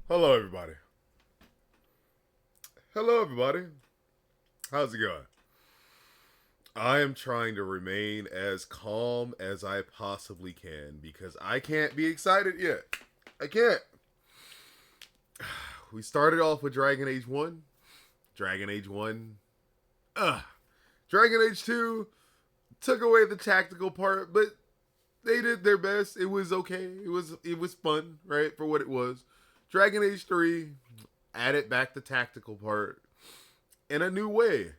Hello, everybody. Hello, everybody. How's it going? I am trying to remain as calm as I possibly can because I can't be excited yet. I can't. We started off with Dragon Age 1. Dragon Age 1. Dragon Age 2 took away the tactical part, but they did their best. It was okay. It was fun, right, for what it was. Dragon Age 3 added back the tactical part in a new way.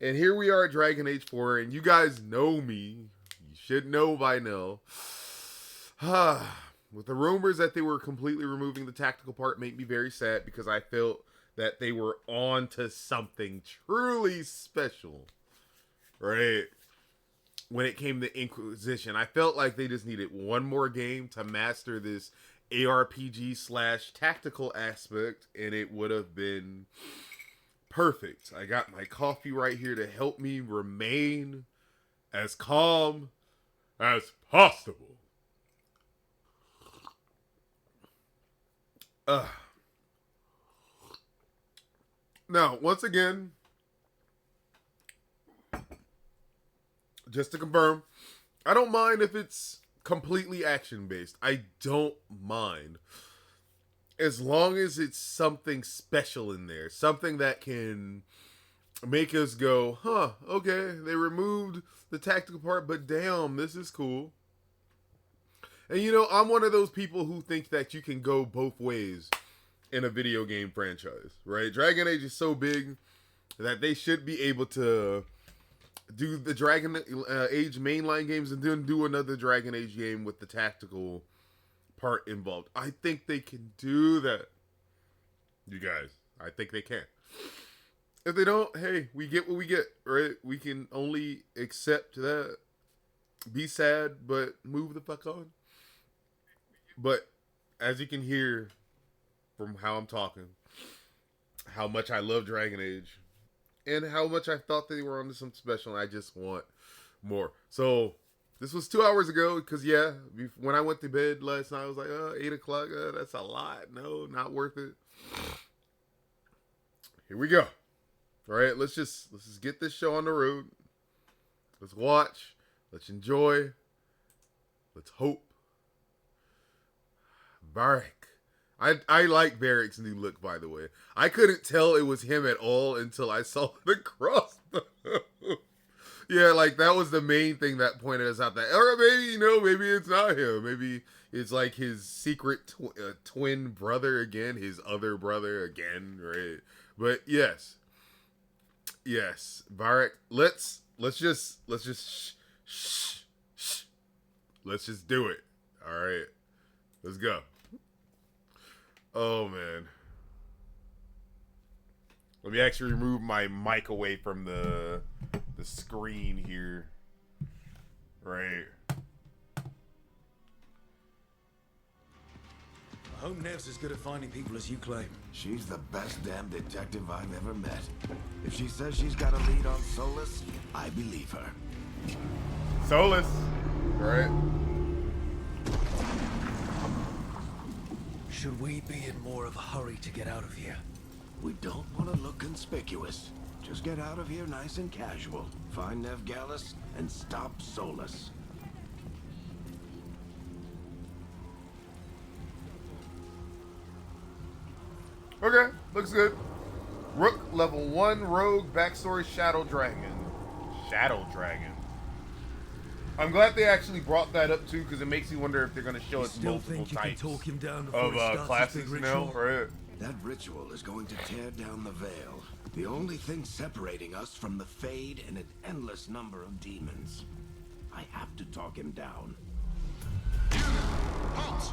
And here we are at Dragon Age 4, and you guys know me. You should know by now. With the rumors that they were completely removing the tactical part made me very sad because I felt that they were on to something truly special. Right? When it came to Inquisition, I felt like they just needed one more game to master this ARPG / tactical aspect, and it would have been perfect. I got my coffee right here to help me remain as calm as possible. Now, once again, just to confirm, I don't mind if it's completely action-based. I don't mind. As long as it's something special in there. Something that can make us go, okay, they removed the tactical part, but damn, this is cool. And you know, I'm one of those people who think that you can go both ways in a video game franchise, right? Dragon Age is so big that they should be able to do the Dragon Age mainline games and then do another Dragon Age game with the tactical part involved. I think they can do that. You guys, I think they can. If they don't, hey, we get what we get, right? We can only accept that, be sad, but move the fuck on. But as you can hear from how I'm talking, how much I love Dragon Age, and how much I thought they were onto something special, and I just want more. So this was 2 hours ago, because yeah, when I went to bed last night, I was like, 8 o'clock, that's a lot. No, not worth it. Here we go. All right, let's just get this show on the road. Let's watch. Let's enjoy. Let's hope. Varric. I like Varric's new look, by the way. I couldn't tell it was him at all until I saw the crossbow. Yeah, like that was the main thing that pointed us out. That, or maybe, maybe it's not him. Maybe it's like his secret twin brother again, his other brother again, right? But yes, Varric. Let's just do it. All right, let's go. Oh man, let me actually remove my mic away from the screen here. Right. I hope Nev's as good at finding people as you claim. She's the best damn detective I've ever met. If she says she's got a lead on Solus, I believe her. Solus. Right. Should we be in more of a hurry to get out of here? We don't want to look conspicuous. Just get out of here nice and casual. Find Nev Gallus and stop Solus. Okay, looks good. Rook, level 1, rogue, backstory, Shadow Dragon. Shadow Dragon. I'm glad they actually brought that up too, because it makes me wonder if they're going to show us multiple types of classes now, right? That ritual is going to tear down the veil. The only thing separating us from the Fade and an endless number of demons. I have to talk him down. Halt!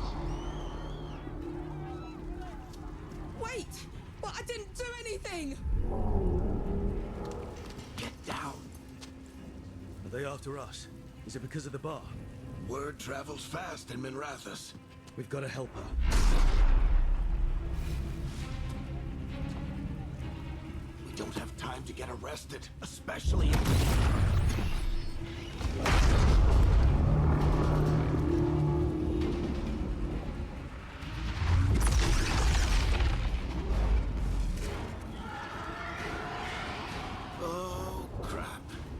Wait! But I didn't do anything! Get down. Are they after us? Is it because of the bar? Word travels fast in Minrathous. We've got to help her. We don't have time to get arrested, especially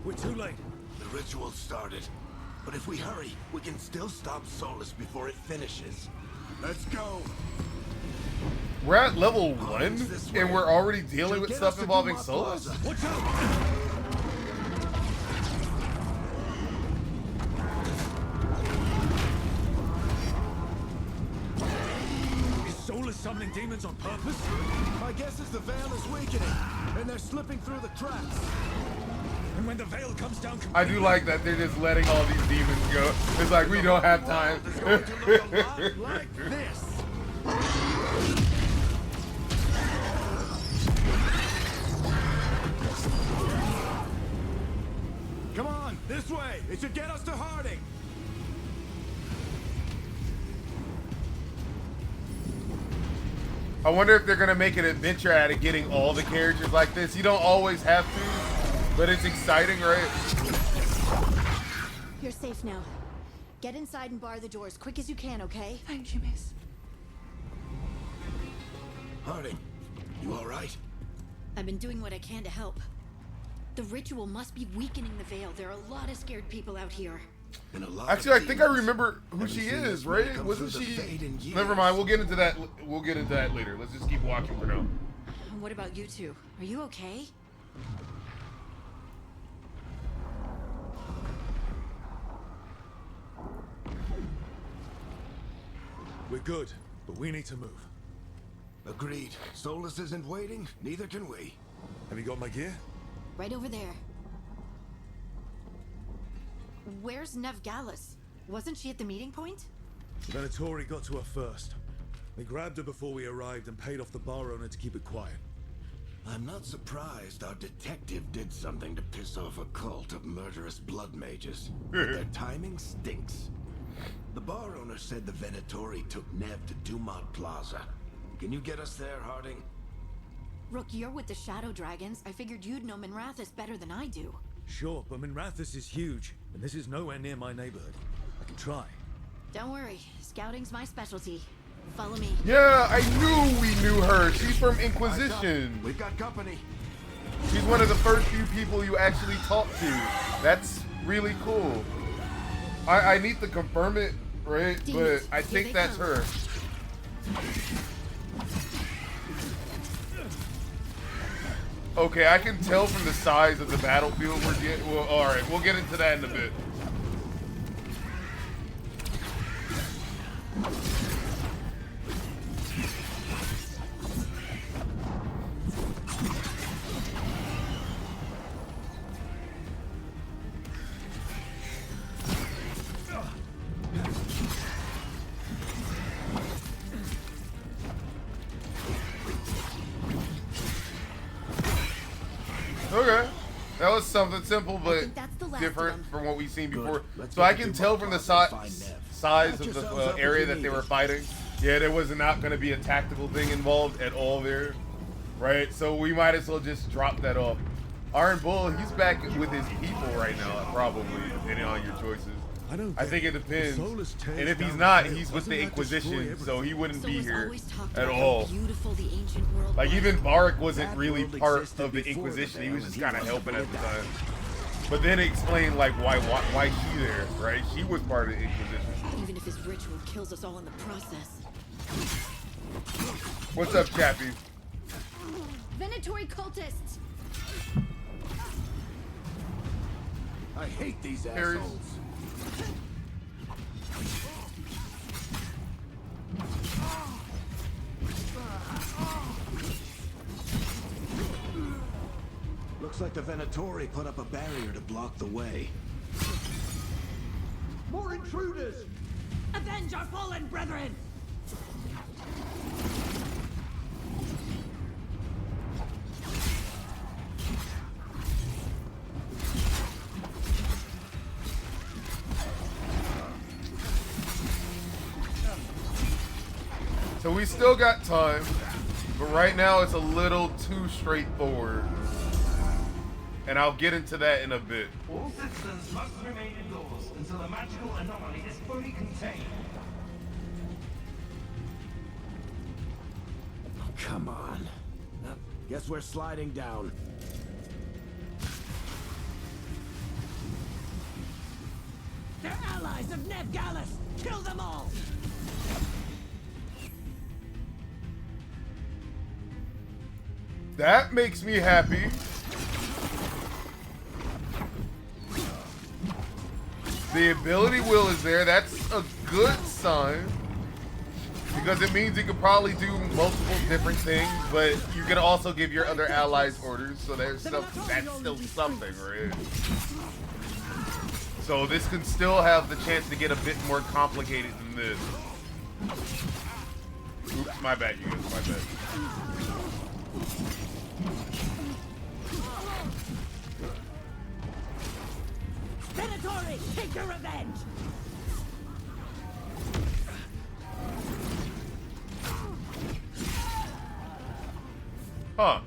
We're too late. The ritual started. But if we hurry, we can still stop Solus before it finishes. Let's go. We're at level 1, and we're already dealing with stuff involving Solus? Watch out! Is Solus summoning demons on purpose? My guess is the veil is weakening, and they're slipping through the cracks. And when the veil comes down I do like that they're just letting all these demons go. It's like, we don't have time. It's going to look a lot like this. Come on, this way. It should get us to Harding. I wonder if they're gonna make an adventure out of getting all the characters like this. You don't always have to, but it's exciting, right? You're safe now. Get inside and bar the door as quick as you can, okay? Thank you, miss. Harding, you all right? I've been doing what I can to help. The ritual must be weakening the veil. There are a lot of scared people out here. And a lot Actually, I of think I demons. remember who Haven't she seen is, this many right? come Wasn't through the she? Fade in years. Never mind. We'll get into that. We'll get into that later. Let's just keep walking for now. What about you two? Are you okay? We're good, but we need to move. Agreed. Solus isn't waiting, neither can we. Have you got my gear? Right over there. Where's Nevgalis? Wasn't she at the meeting point? The Venatori got to her first. They grabbed her before we arrived and paid off the bar owner to keep it quiet. I'm not surprised our detective did something to piss off a cult of murderous blood mages. But their timing stinks. The bar owner said the Venatori took Nev to Dumont Plaza. Can you get us there, Harding? Rook, you're with the Shadow Dragons. I figured you'd know Minrathous better than I do. Sure, but Minrathous is huge, and this is nowhere near my neighborhood. I can try. Don't worry. Scouting's my specialty. Follow me. Yeah, I knew we knew her. She's from Inquisition. We've got company. She's one of the first few people you actually talk to. That's really cool. I need to confirm it, right? But I think that's her. Okay, I can tell from the size of the battlefield we're getting. Well, all right, we'll get into that in a bit. Okay, that was something simple but that's the last different of them. from what we've seen before. Let's So get I to can Dumont tell from the Plaza and find Nev. size Patch of the yourselves up if area you that need they were it. fighting. Yeah, there was not going to be a tactical thing involved at all there, right? So we might as well just drop that off. Iron Bull, he's back with his people right now, probably, depending on your choices. I think it depends. And if he's not, he's with the Inquisition, so he wouldn't be Solus here always talked at about how all. beautiful the ancient world Like, was. even Barak wasn't That really world part existed of the before the Inquisition. He Veil, was just and he kind of helping at the wasn't time. But then it explained, like, why she there, right? She was part of the Inquisition. Even if his ritual kills us all in the process. What's up, Chappie? Venatori cultists! I hate these Harry. assholes. Looks like the Venatori put up a barrier to block the way. More intruders! Avenge our fallen brethren! So we still got time, but right now it's a little too straightforward. And I'll get into that in a bit. All citizens must remain indoors until the magical anomaly is fully contained. Come on. Guess we're sliding down. followers of Neb Gallus! Kill them all! That makes me happy. The ability wheel is there. That's a good sign. Because it means you could probably do multiple different things, but you can also give your other allies orders, so there's that's still something, right? So this can still have the chance to get a bit more complicated than this. Oops, my bad, you guys, my bad. Venatori, take your revenge! Huh.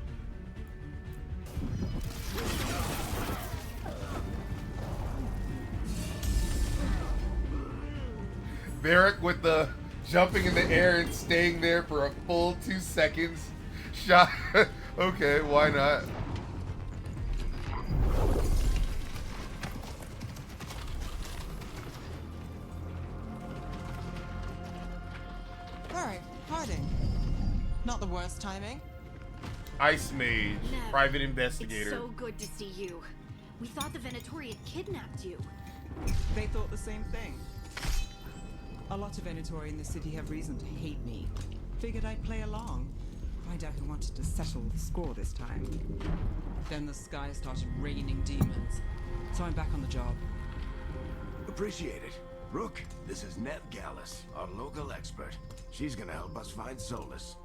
Varric with the jumping in the air and staying there for a full 2 seconds. Shot. Okay, why not? Alright, hiding. Not the worst timing. Ice Mage, Nev, private investigator. It's so good to see you. We thought the Venatori had kidnapped you. They thought the same thing. A lot of Venatori in the city have reason to hate me. Figured I'd play along. Find out who wanted to settle the score this time. Then the sky started raining demons. So I'm back on the job. Appreciate it. Rook, this is Neb Gallus, our local expert. She's gonna help us find Solus.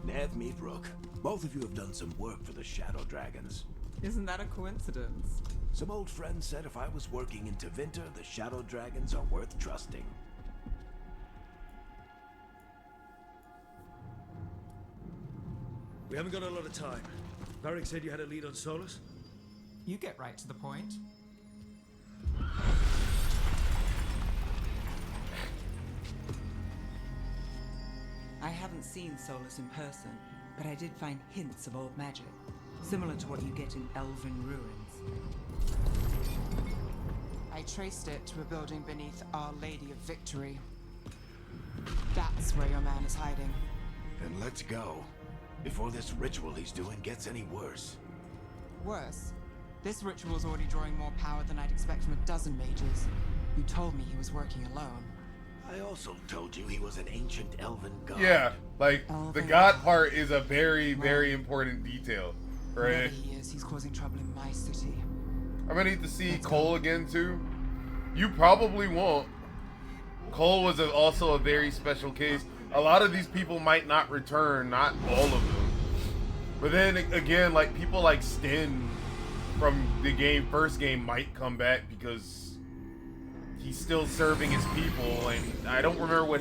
Nev, meet Rook. Both of you have done some work for the Shadow Dragons. Isn't that a coincidence? Some old friend said if I was working in Tevinter, the Shadow Dragons are worth trusting. We haven't got a lot of time. Varric said you had a lead on Solus? You get right to the point. I haven't seen Solus in person, but I did find hints of old magic, similar to what you get in elven ruins. I traced it to a building beneath Our Lady of Victory. That's where your man is hiding. Then let's go. Before this ritual he's doing gets any worse. Worse, this ritual's already drawing more power than I'd expect from a dozen mages. You told me he was working alone. I also told you he was an ancient elven god. Yeah, like the Elven god god. part is a very, very important detail, Wherever right? he is, he's causing trouble in my city. I'm gonna need to see Cole again too. You probably won't. Cole was also a very special case. A lot of these people might not return, not all of them. But then again, like people like Sten from the first game might come back because he's still serving his people, and I don't remember what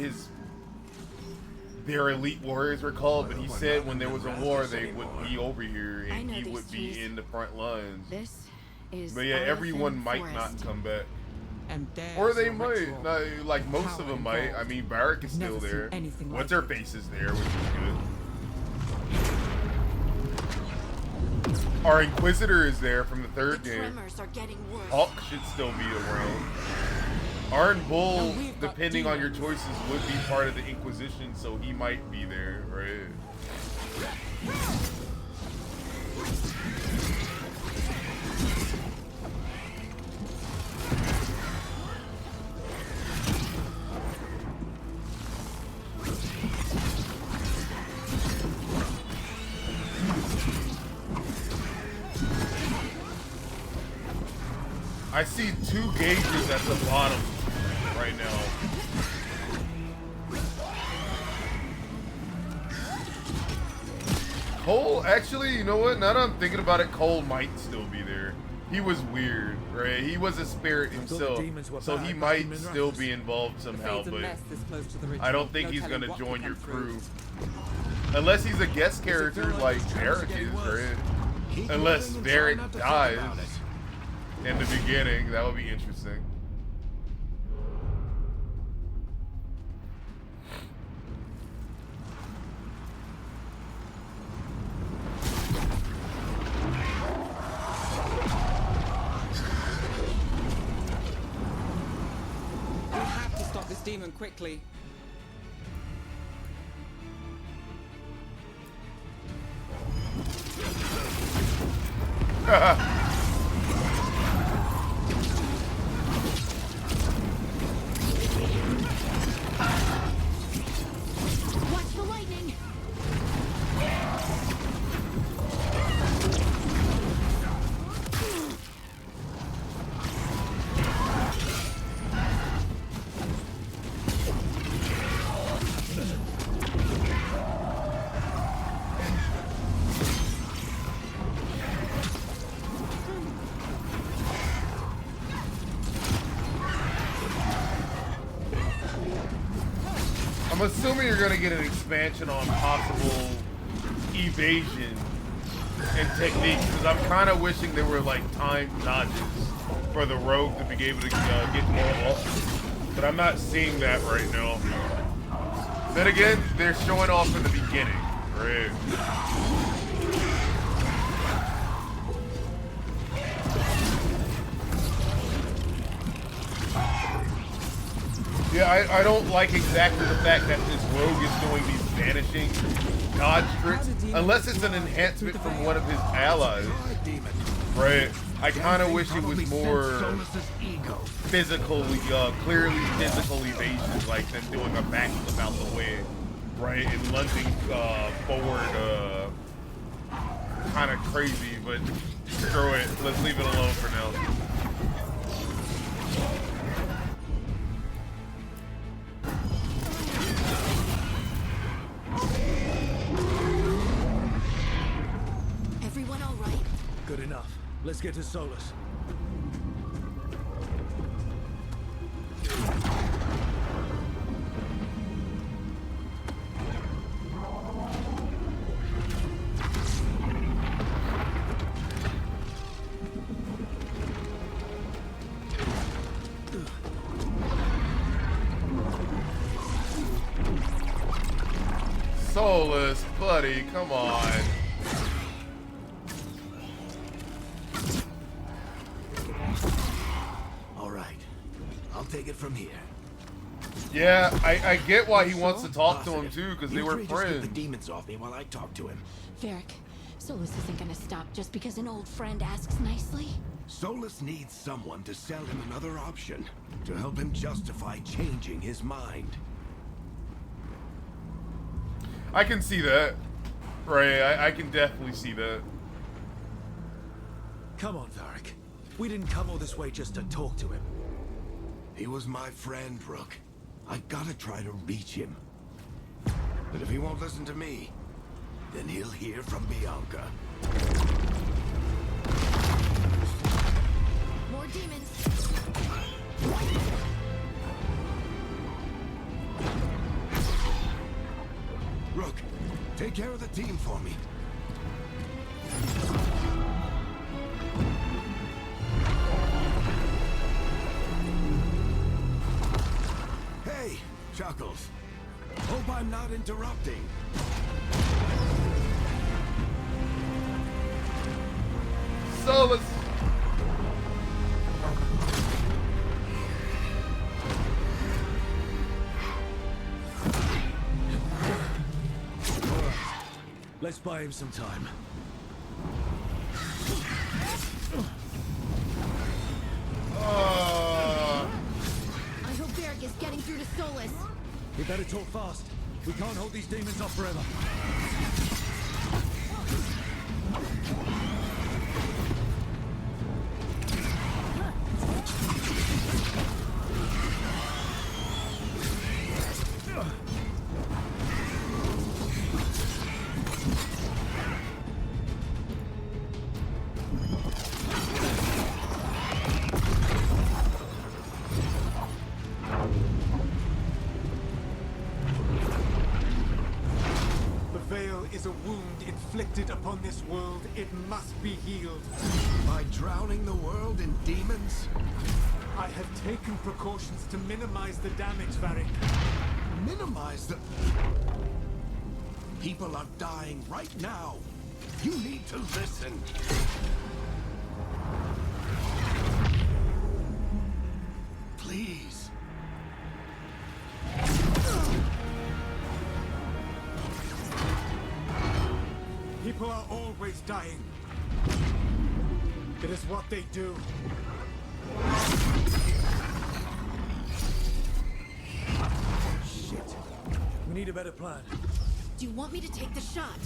their elite warriors were called, but he said when there was a war they would be over here I and know he these would be trees. in the front lines. This is But yeah, everyone Orphan might Forest. not come back. And there's Or they your might. ritual. No, like most Power of them might. involved. I mean, Varric is I've still never seen there. anything What's like her face is there, which is good. Our Inquisitor is there from the The third game. tremors are getting worse. Hulk should still be around. Arn Bull, And we've got depending on your demons. choices, would be part of the Inquisition, so he might be there, right? I see 2 gauges at the bottom right now. Cole, actually, you know what? Now that I'm thinking about it, Cole might still be there. He was weird, right? He was a spirit thought the himself, demons were so bad he back might in still Minrathous. be involved somehow, Fade's a but mess this close to the ritual. I don't think No he's telling gonna what join could your come through. crew. Unless he's a guest character feel like like the Varric trends are is, getting worse? right? Keep Unless moving and try Varric not to think dies about it. in the beginning, that would be interesting. demon quickly. Watch the lightning! I'm assuming you're gonna get an expansion on possible evasion and techniques, because I'm kind of wishing there were like timed dodges for the rogue to be able to get more off. But I'm not seeing that right now. Then again, they're showing off in the beginning, right? Yeah, I don't like exactly the fact that this rogue is doing these vanishing dodge tricks, unless it's an enhancement from one of his allies. Right. I kind of wish it was more physical, clearly physical evasions, like them doing a backflip out the way, right, and lunging forward, kind of crazy, but screw it. Let's leave it alone for now. Everyone all right? Good enough. Let's get to Solus. Solus, buddy, come on. All right, I'll take it from here. Yeah, I get why he wants to talk to him Positive. too, because they You were three just get friends. the demons off me while I talk to him. Varric, Solus isn't gonna stop just because an old friend asks nicely. Solus needs someone to sell him another option, to help him justify changing his mind. I can see that. Right, I can definitely see that. Come on, Varric. We didn't come all this way just to talk to him. He was my friend, Rook. I gotta try to reach him. But if he won't listen to me, then he'll hear from Bianca. More demons! Rook, take care of the team for me. Hey, Chuckles. Hope I'm not interrupting. Solus. Let's buy him some time. I hope Varric is getting through to Solus. We better talk fast. We can't hold these demons off forever. The veil is a wound inflicted upon this world. It must be healed. By drowning the world in demons? I have taken precautions to minimize the damage, Varric. Minimize the... People are dying right now. You need to listen. Please. are always dying. It is what they do. Shit. We need a better plan. Do you want me to take the shot?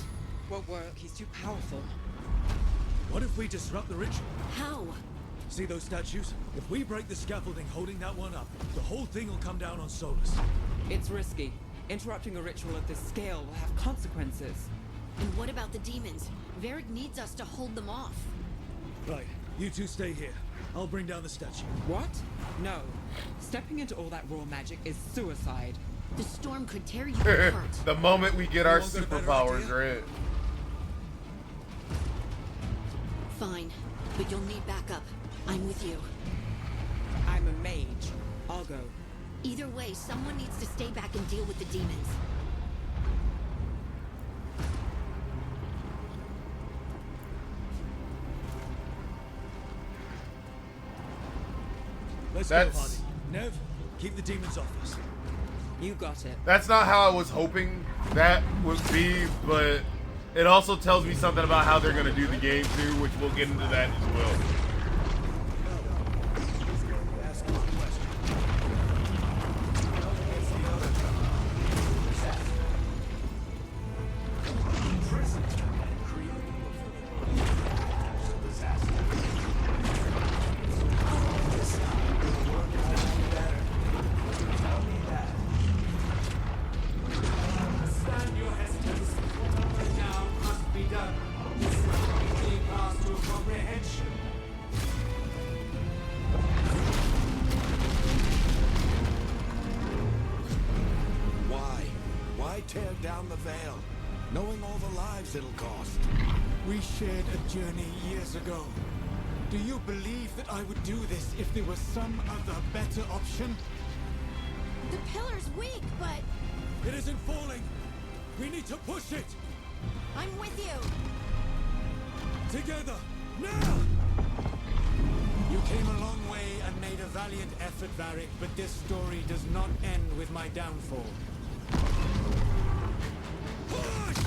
Won't work. He's too powerful. What if we disrupt the ritual? How? See those statues? If we break the scaffolding holding that one up, the whole thing will come down on Solus. It's risky. Interrupting a ritual of this scale will have consequences. And what about the demons? Varric needs us to hold them off. Right, you two stay here. I'll bring down the statue. What? No. Stepping into all that raw magic is suicide. The storm could tear you apart. The moment we get our want a better superpowers, idea? right? Fine, but you'll need backup. I'm with you. I'm a mage. I'll go. Either way, someone needs to stay back and deal with the demons. Let's That's- go, Hardy. Nev, keep the demons off us. You got it. That's not how I was hoping that would be, but it also tells me something about how they're going to do the game too, which we'll get into that as well. Understand your hesitance. What now must be done. This is being passed to a comprehension. Why tear down the veil? Knowing all the lives it'll cost. We shared a journey years ago. Do you believe that I would do this if there was some other better option? The pillar's weak, but It isn't falling. We need to push it. I'm with you. Together. Now! You came a long way and made a valiant effort, Varric, but this story does not end with my downfall. Push!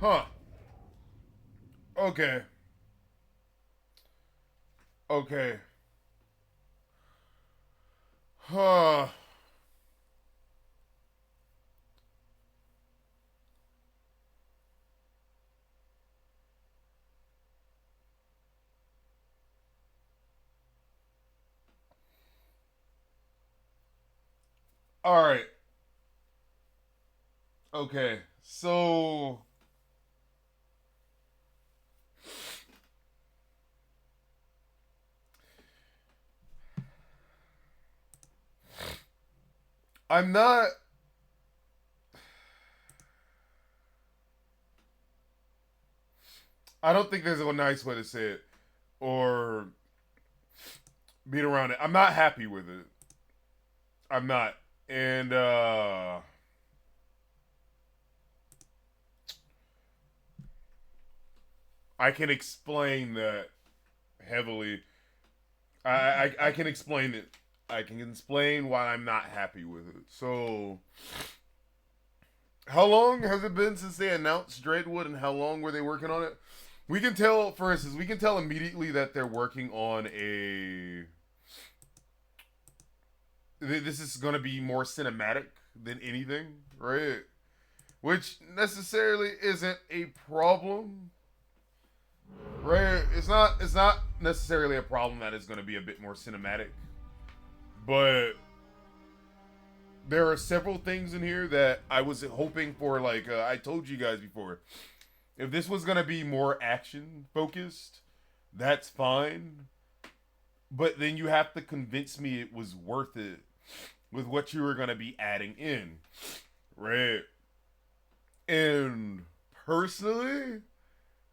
Huh. Okay. Okay. Huh. All right. Okay. So I'm not. I don't think there's a nice way to say it or beat around it. I'm not happy with it. I'm not. And I can explain that heavily. I can explain it. I can explain why I'm not happy with it. So, how long has it been since they announced Dreadwood, and how long were they working on it? We can tell, for instance, we can tell immediately that they're working on a... This is going to be more cinematic than anything, right? Which necessarily isn't a problem, right? It's not necessarily a problem that it's going to be a bit more cinematic. But there are several things in here that I was hoping for. Like I told you guys before, if this was gonna be more action focused, that's fine. But then you have to convince me it was worth it with what you were gonna be adding in, right? And personally,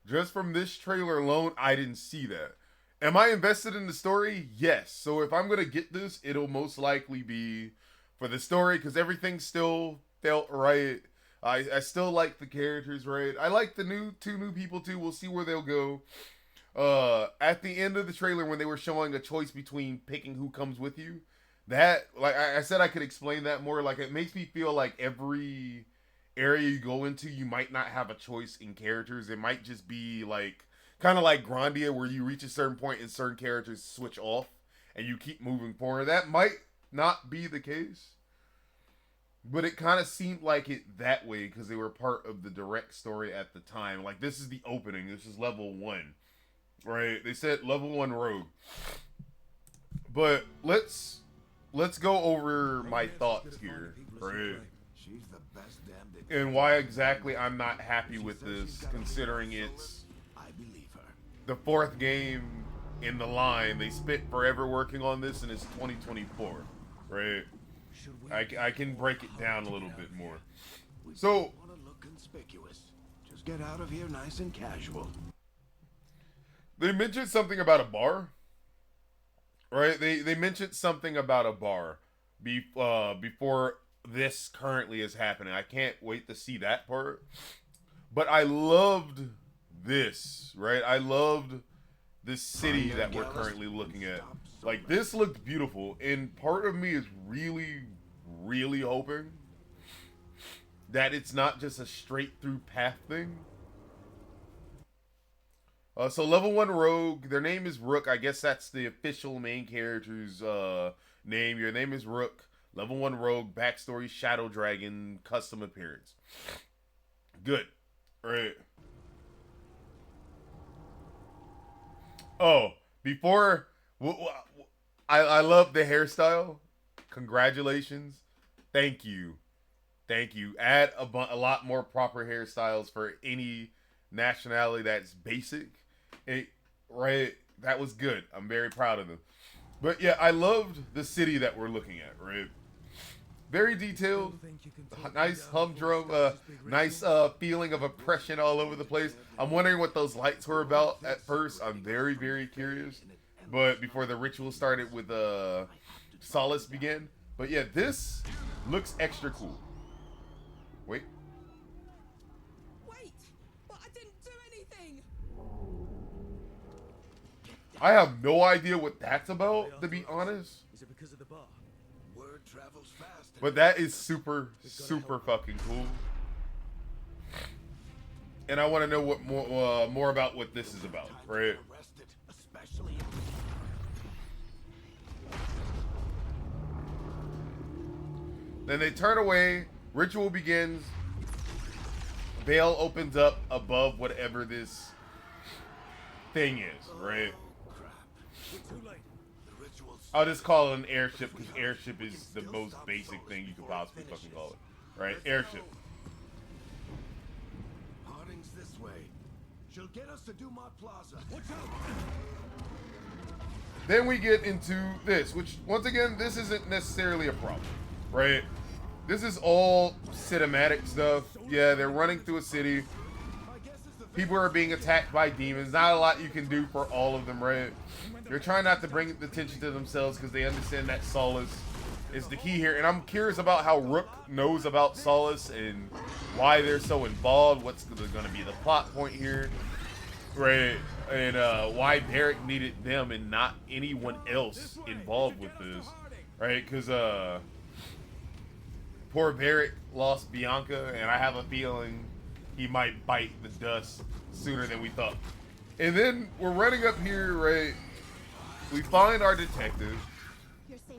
just from this trailer alone, I didn't see that. Am I invested in the story? Yes. So if I'm gonna get this, it'll most likely be for the story, because everything still felt right. I still like the characters, right? I like the two new people too. We'll see where they'll go. At the end of the trailer, when they were showing a choice between picking who comes with you, that, like I said, I could explain that more. Like, it makes me feel like every area you go into, you might not have a choice in characters. It might just be like kind of like Grandia, where you reach a certain point and certain characters switch off and you keep moving forward. That might not be the case, but it kind of seemed like it that way because they were part of the direct story at the time. Like, this is the opening. This is level 1, right? They said level 1 rogue. But let's go over my thoughts here, right? And why exactly I'm not happy with this, considering it's the 4th game in the line. They spent forever working on this, and it's 2024, right? I can break it down a little bit more. So, just get out of here nice and casual. They mentioned something about a bar, right? They mentioned something about a bar before this currently is happening. I can't wait to see that part. But I loved this, right? I loved this city that we're currently looking at. Like, this looked beautiful, and part of me is really, really hoping that it's not just a straight through path thing. So level 1 rogue, their name is Rook. I guess that's the official main character's name. Your name is Rook. Level 1 rogue, backstory, Shadow Dragon, custom appearance. Good. Alright. Oh, before... I love the hairstyle. Congratulations. Thank you. Thank you. Add a lot more proper hairstyles for any nationality that's basic. Right? That was good. I'm very proud of them. But yeah, I loved the city that we're looking at, right? Very detailed, nice humdrum, nice feeling of oppression all over the place. I'm wondering what those lights were about at first. I'm very, very curious. But before the ritual started with Solace began. But yeah, this looks extra cool. Wait. Wait! But I didn't do anything! I have no idea what that's about, to be honest. Is it because of the bar? Word travels fast. But that is super, super fucking cool. And I want to know what more about what this is about, right? Then they turn away. Ritual begins. Veil opens up above whatever this thing is, right? I'll just call it an airship because airship is the most basic thing you could possibly fucking call it, right? Airship. Harding's this way. She'll get us to Dumont Plaza. Watch out! Then we get into this, which once again, this isn't necessarily a problem, right? This is all cinematic stuff. Yeah, they're running through a city. People are being attacked by demons. Not a lot you can do for all of them, right? They're trying not to bring the attention to themselves because they understand that Solace is the key here. And I'm curious about how Rook knows about Solace and why they're so involved. What's going to be the plot point here, right? And why Barrick needed them and not anyone else involved with this, right? Because poor Barrick lost Bianca, and I have a feeling he might bite the dust sooner than we thought. And then we're running up here, right? We find our detective.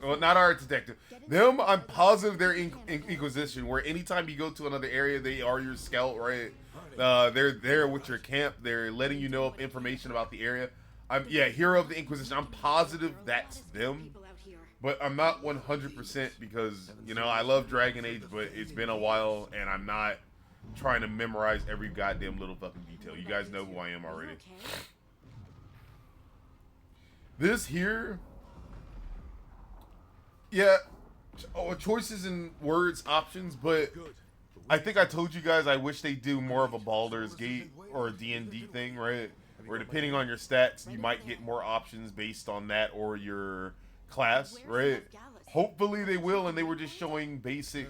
Well, not our detective. Them, I'm positive they're in Inquisition, where anytime you go to another area, they are your scout, right? They're there with your camp. They're letting you know information about the area. Yeah, Hero of the Inquisition. I'm positive that's them. but I'm not 100% because, you know, I love Dragon Age, but it's been a while and I'm not trying to memorize every goddamn little fucking detail. You guys know who I am already. This here, yeah, choices in words, options, but I think I told you guys I wish they do more of a Baldur's Gate or a D&D thing, right? Where depending on your stats, you might get more options based on that or your class, right? Hopefully they will, and they were just showing basic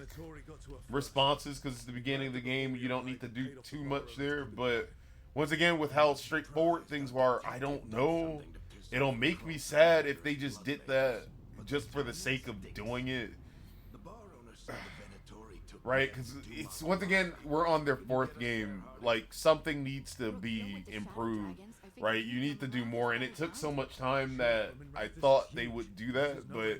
responses because it's the beginning of the game. You don't need to do too much there, but once again, with how straightforward things are, I don't know. It'll make me sad if they just did that just for the sake of doing it. Right? Because it's, once again, we're on their 4th game. Like, something needs to be improved, right? You need to do more, and it took so much time that I thought they would do that, but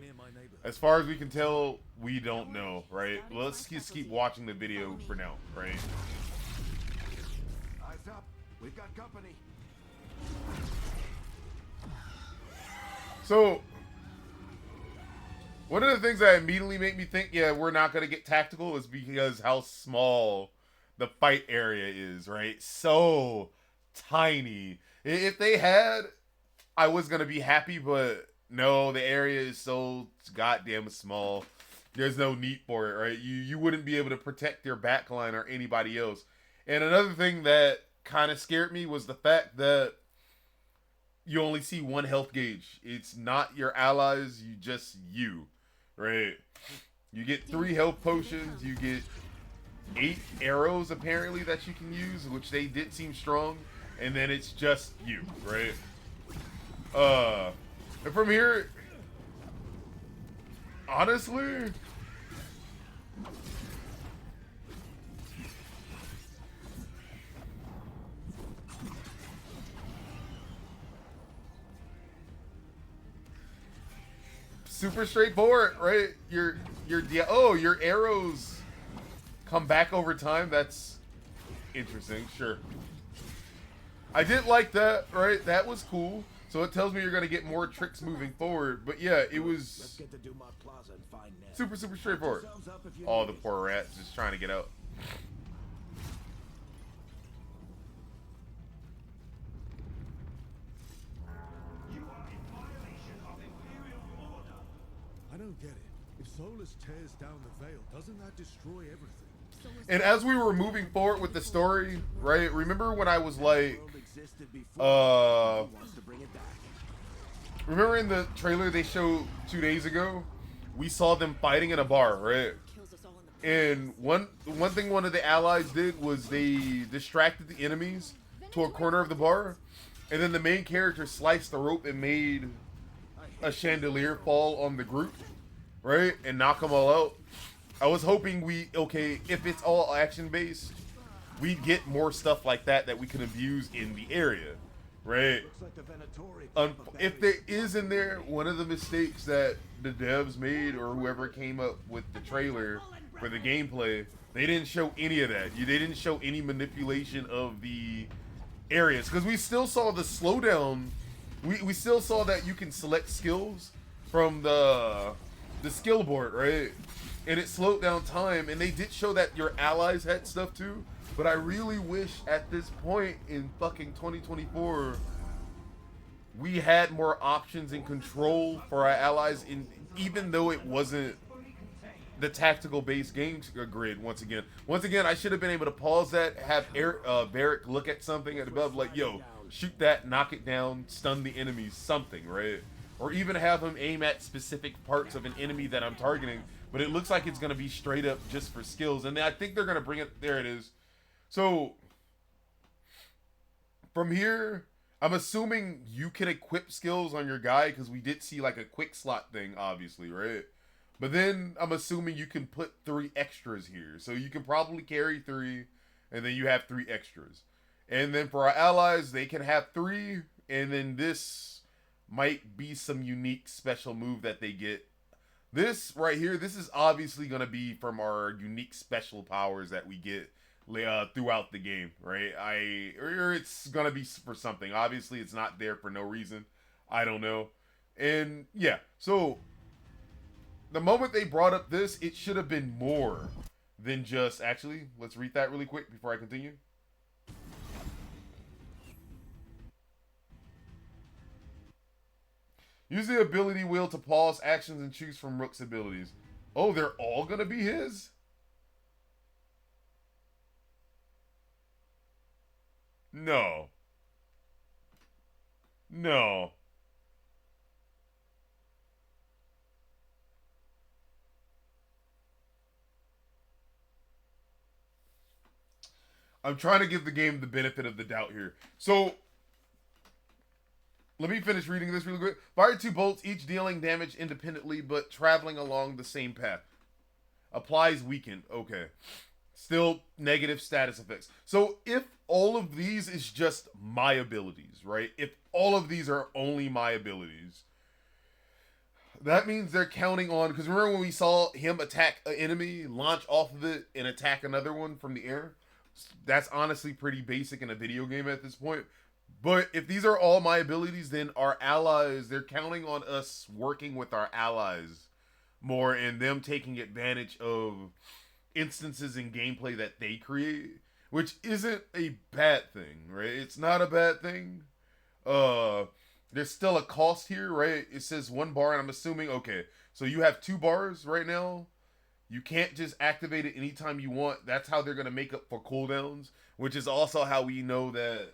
as far as we can tell, we don't know, right? Let's just keep watching the video for now, right? Eyes up. We've got company. So, one of the things that immediately made me think, yeah, we're not going to get tactical is because how small the fight area is, right? So tiny. If they had, I was going to be happy, but no, the area is so goddamn small. There's no need for it, right? You wouldn't be able to protect your backline or anybody else. And another thing that kind of scared me was the fact that you only see one health gauge. It's not your allies, you, right? You get 3 health potions, you get 8 arrows apparently that you can use, which they did seem strong, and then it's just you, right? And from here, honestly, super straightforward, right? Your arrows come back over time. That's interesting, sure. I did like that, right? That was cool. So it tells me you're gonna get more tricks moving forward. But yeah, it was super straightforward. Oh, the poor rats just trying to get out. I don't get it. If Solus tears down the veil, doesn't that destroy everything? And as we were moving forward with the story, right? Remember when I was like, remember in the trailer they showed 2 days ago, we saw them fighting in a bar, right? And one thing one of the allies did was they distracted the enemies to a corner of the bar, and then the main character sliced the rope and made a chandelier fall on the group, right? And knock them all out. I was hoping if it's all action based, we'd get more stuff like that we can abuse in the area, right? If there is in there, one of the mistakes that the devs made or whoever came up with the trailer for the gameplay, they didn't show any of that. They didn't show any manipulation of the areas, because we still saw the slowdown. We still saw that you can select skills from the skill board, right? And it slowed down time, and they did show that your allies had stuff too. But I really wish at this point in fucking 2024 we had more options and control for our allies, even though it wasn't the tactical based game grid. Once again, I should have been able to pause that, have Varric look at something at above, like, yo, shoot that, knock it down, stun the enemies, something, right? Or even have him aim at specific parts of an enemy that I'm targeting. But it looks like it's going to be straight up just for skills. And I think they're going to bring it. There it is. So, from here, I'm assuming you can equip skills on your guy, because we did see like a quick slot thing, obviously, right? But then I'm assuming you can put 3 extras here. So you can probably carry 3, and then you have 3 extras. And then for our allies, they can have 3, and then this might be some unique special move that they get. This right here, this is obviously going to be from our unique special powers that we get throughout the game, right? Or it's going to be for something. Obviously, it's not there for no reason. I don't know. And yeah, so the moment they brought up this, it should have been more than just... Actually, let's read that really quick before I continue. Use the ability wheel to pause actions and choose from Rook's abilities. Oh, they're all gonna be his? No. No. I'm trying to give the game the benefit of the doubt here. So, let me finish reading this really quick. Fire 2 bolts, each dealing damage independently, but traveling along the same path. Applies weakened. Okay. Still negative status effects. So, if all of these is just my abilities, right? If all of these are only my abilities, that means they're counting on... Because remember when we saw him attack an enemy, launch off of it, and attack another one from the air? That's honestly pretty basic in a video game at this point. But if these are all my abilities, then our allies, they're counting on us working with our allies more and them taking advantage of instances in gameplay that they create, which isn't a bad thing, right? It's not a bad thing. There's still a cost here, right? It says 1 bar, and I'm assuming, okay, so you have 2 bars right now. You can't just activate it anytime you want. That's how they're going to make up for cooldowns, which is also how we know that...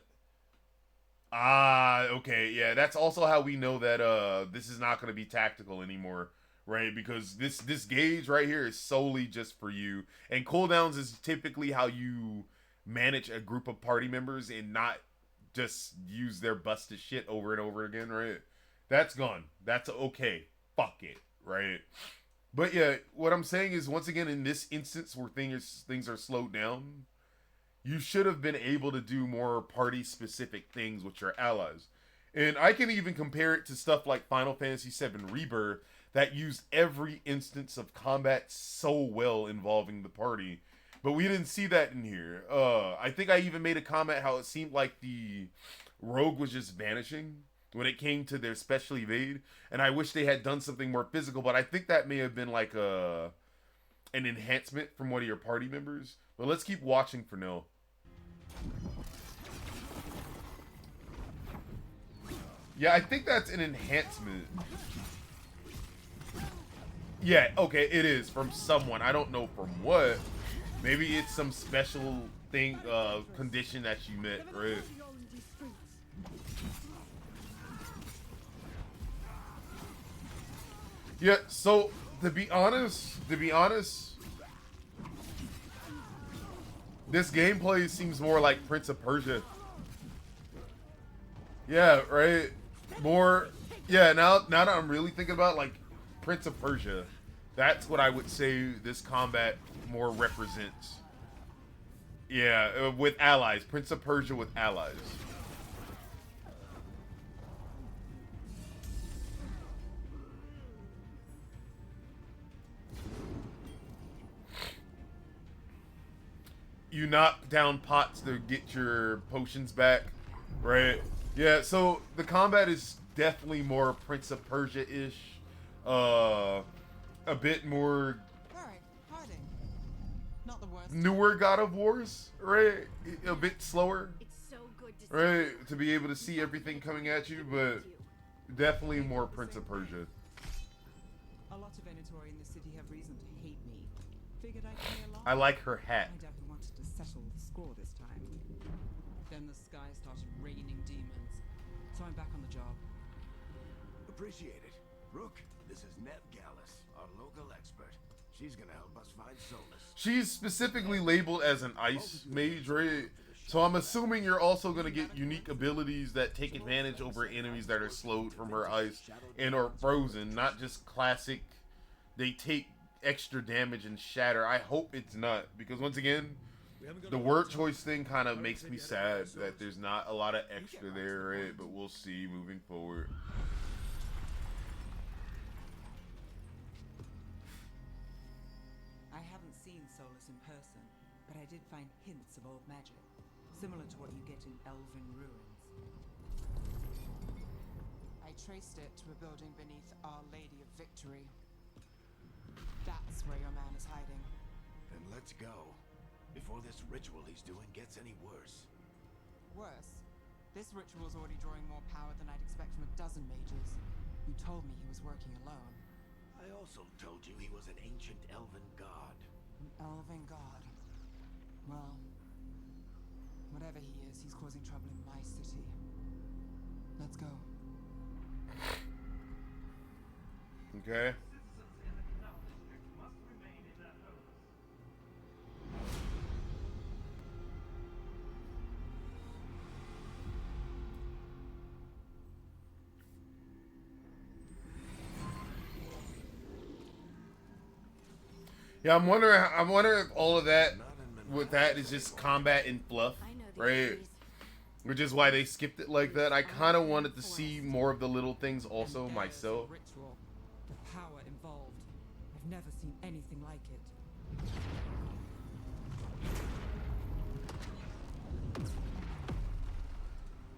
okay, yeah, that's also how we know that this is not going to be tactical anymore, right? Because this gauge right here is solely just for you. And cooldowns is typically how you manage a group of party members and not just use their busted shit over and over again, right? That's gone. That's okay. Fuck it, right? But yeah, what I'm saying is, once again, in this instance where things are slowed down, you should have been able to do more party-specific things with your allies. And I can even compare it to stuff like Final Fantasy VII Rebirth that used every instance of combat so well involving the party. But we didn't see that in here. I think I even made a comment how it seemed like the rogue was just vanishing when it came to their special evade. And I wish they had done something more physical, but I think that may have been like an enhancement from one of your party members. But let's keep watching for now. Yeah, I think that's an enhancement. Yeah, okay, it is from someone. I don't know from what. Maybe it's some special thing, condition that you met, right? Yeah, so to be honest, this gameplay seems more like Prince of Persia. Yeah, right? More, yeah, now that I'm really thinking about, like, Prince of Persia, that's what I would say this combat more represents. Yeah, with allies. Prince of Persia with allies. You knock down pots to get your potions back, right? Yeah, so the combat is definitely more Prince of Persia-ish. A bit more Not the worst. newer God of Wars, right? A bit slower, It's so good to see right? To be able to see everything coming at you, but definitely more Prince of Persia. A lot of Venatori in the city have reason to hate me. Figured I'd play along. I like her hat. I definitely wanted to settle the score this time. Then the sky started raining demons, so I'm back on the job. Appreciate it. Rook, this is Nev Gallus, our local expert. She's gonna help us find Solus. She's specifically labeled as an ice mage, right? So I'm assuming you're also going to get unique abilities that take advantage over enemies that are slowed from her ice and or frozen, not just classic, they take extra damage and shatter. I hope it's not, because once again, the word choice thing kind of makes me sad that there's not a lot of extra there, right? But we'll see moving forward. I haven't seen Solus in person, but I did find hints of old magic, similar to what you get in elven ruins. I traced it to a building beneath Our Lady of Victory. That's where your man is hiding. Then let's go. Before this ritual he's doing gets any worse. Worse, this ritual's already drawing more power than I'd expect from a dozen mages. You told me he was working alone. I also told you he was an ancient elven god. An elven god. Well, whatever he is, he's causing trouble in my city. Let's go. Okay. Citizens in the canal district must remain in their homes. Yeah, I'm wondering if all of that with that is just combat and fluff, I know these right? trees. Which is why they skipped it like that. I kind of wanted to see more of the little things also And there's myself. the ritual. The power involved. I've never seen anything like it.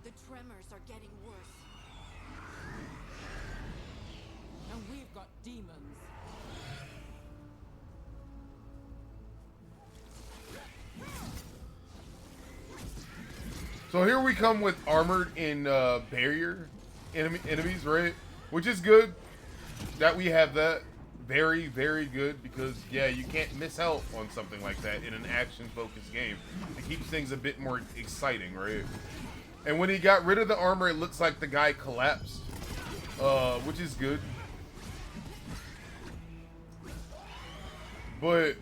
The tremors are getting worse. And we've got demons. So here we come with armored and barrier enemies, right? Which is good that we have that. Very, very good, because yeah, you can't miss out on something like that in an action-focused game. It keeps things a bit more exciting, right? And when he got rid of the armor, it looks like the guy collapsed, which is good. But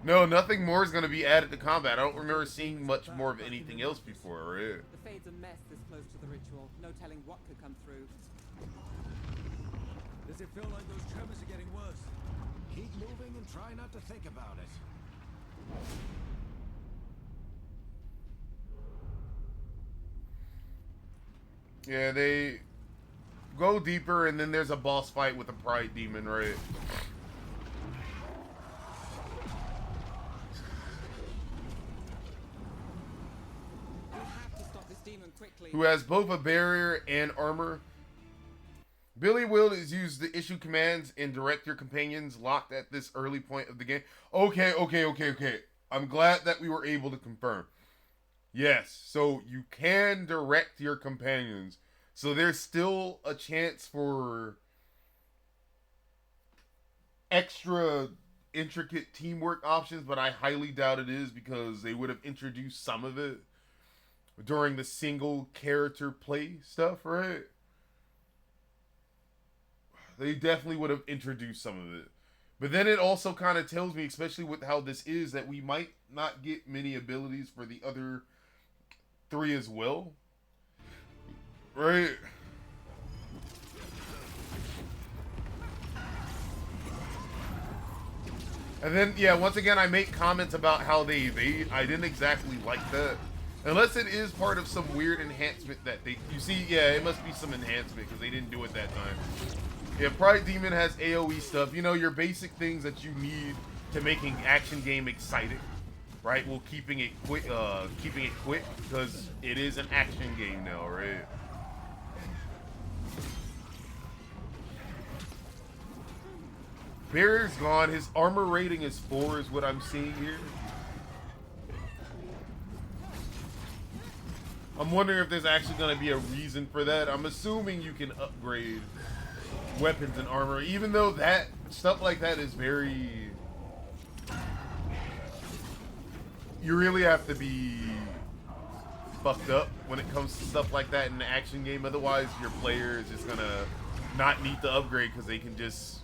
no, nothing more is going to be added to combat. I don't remember seeing much more of anything else before, right? The Fade's a mess this close to the ritual. No telling what could come through. Does it feel like those tremors are getting worse? Keep moving and try not to think about it. Yeah, they go deeper, and then there's a boss fight with a pride demon, right? We have to stop this demon quickly. Who has both a barrier and armor. Billy will is use the issue commands and direct your companions locked at this early point of the game. Okay. I'm glad that we were able to confirm. Yes, so you can direct your companions. So there's still a chance for extra intricate teamwork options, but I highly doubt it is, because they would have introduced some of it during the single character play stuff, right? They definitely would have introduced some of it. But then it also kind of tells me, especially with how this is, that we might not get many abilities for the other three as well. Right? And then, yeah, once again, I make comments about how they evade. I didn't exactly like that. Unless it is part of some weird enhancement that they... You see, yeah, it must be some enhancement, because they didn't do it that time. Yeah, Pride Demon has AoE stuff. You know, your basic things that you need to making action game exciting, right? Well, keeping it quick, because it is an action game now, right? Barrier's gone. His armor rating is 4, is what I'm seeing here. I'm wondering if there's actually going to be a reason for that. I'm assuming you can upgrade weapons and armor, even though that stuff like that is very... You really have to be fucked up when it comes to stuff like that in an action game. Otherwise, your player is just gonna not need to upgrade because they can just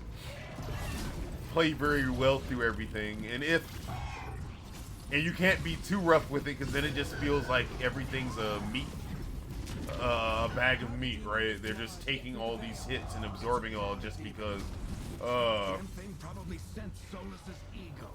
play very well through everything. And you can't be too rough with it, because then it just feels like everything's a bag of meat, right? They're just taking all these hits and absorbing all just because. Damn thing probably sensed Solus's ego.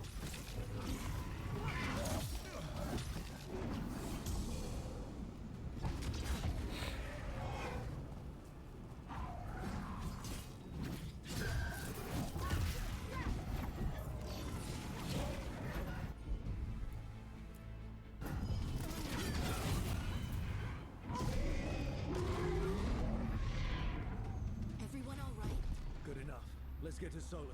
is Solus.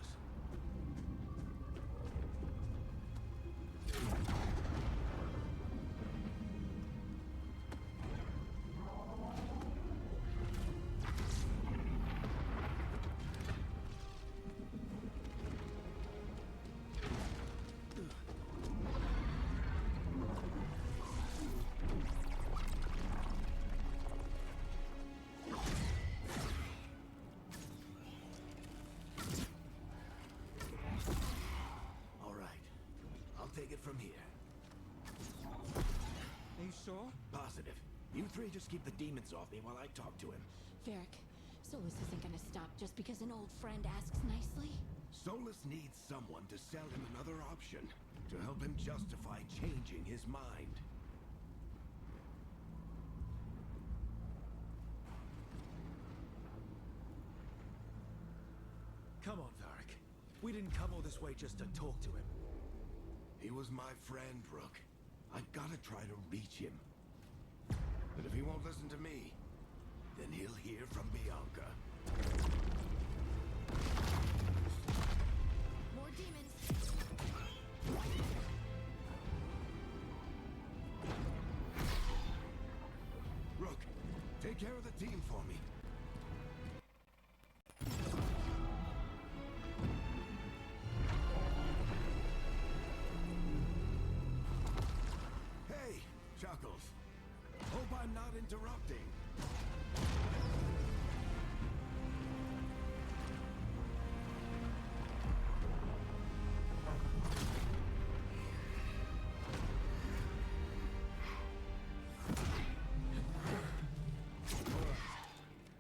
All right. I'll take it from here. Are you sure? Positive. You three just keep the demons off me while I talk to him. Varric, Solus isn't gonna stop just because an old friend asks nicely. Solus needs someone to sell him another option, to help him justify changing his mind. Come on, Varric. We didn't come all this way just to talk to him. He was my friend, Rook. I've got to try to reach him. But if he won't listen to me, then he'll hear from Bianca. More demons. Rook, take care of the team for me. Hey, Chuckles. Hope I'm not interrupting.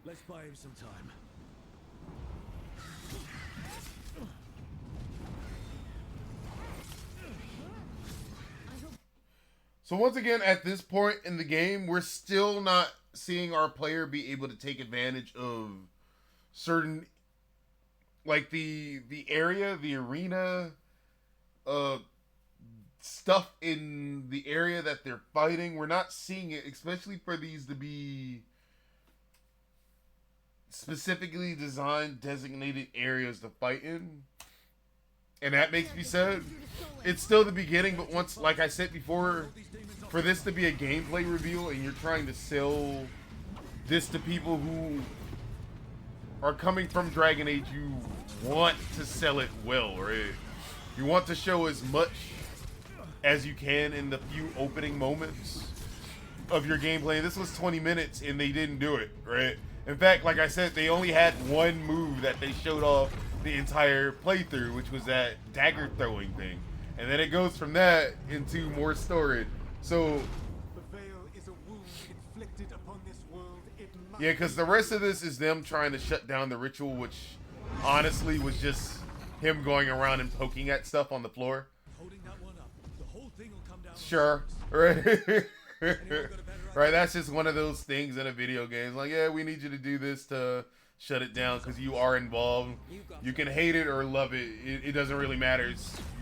Let's buy him some time. So once again, at this point in the game, we're still not seeing our player be able to take advantage of certain, like the area, the arena, stuff in the area that they're fighting. We're not seeing it, especially for these to be specifically designed, designated areas to fight in. And that makes me sad. It's still the beginning, but once, like I said before, for this to be a gameplay reveal and you're trying to sell this to people who are coming from Dragon Age, you want to sell it well, right? You want to show as much as you can in the few opening moments of your gameplay. This was 20 minutes and they didn't do it, right? In fact, like I said, they only had one move that they showed off the entire playthrough, which was that dagger throwing thing. And then it goes from that into more story. So, The veil is a wound inflicted upon this world. It must yeah, because the rest of this is them trying to shut down the ritual, which honestly was just him going around and poking at stuff on the floor. Holding that one up, the whole thing will come down. Sure, right? Right, that's just one of those things in a video game. Like, yeah, we need you to do this to shut it down because you are involved. You can hate it or love it. It doesn't really matter.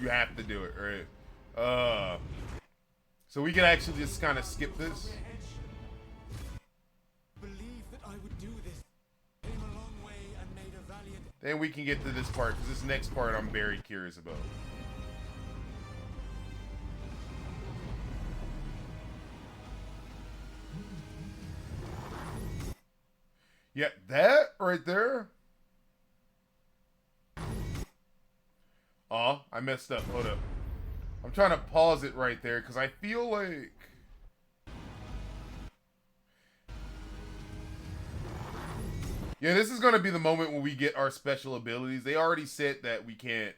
You have to do it, right? So we can actually just kind of skip this. believe that I would do this. Came a long way and made a valiant. Then we can get to this part because this next part I'm very curious about. Yeah, that right there. Oh, I messed up. Hold up. I'm trying to pause it right there because I feel like... Yeah, this is going to be the moment when we get our special abilities. They already said that we can't.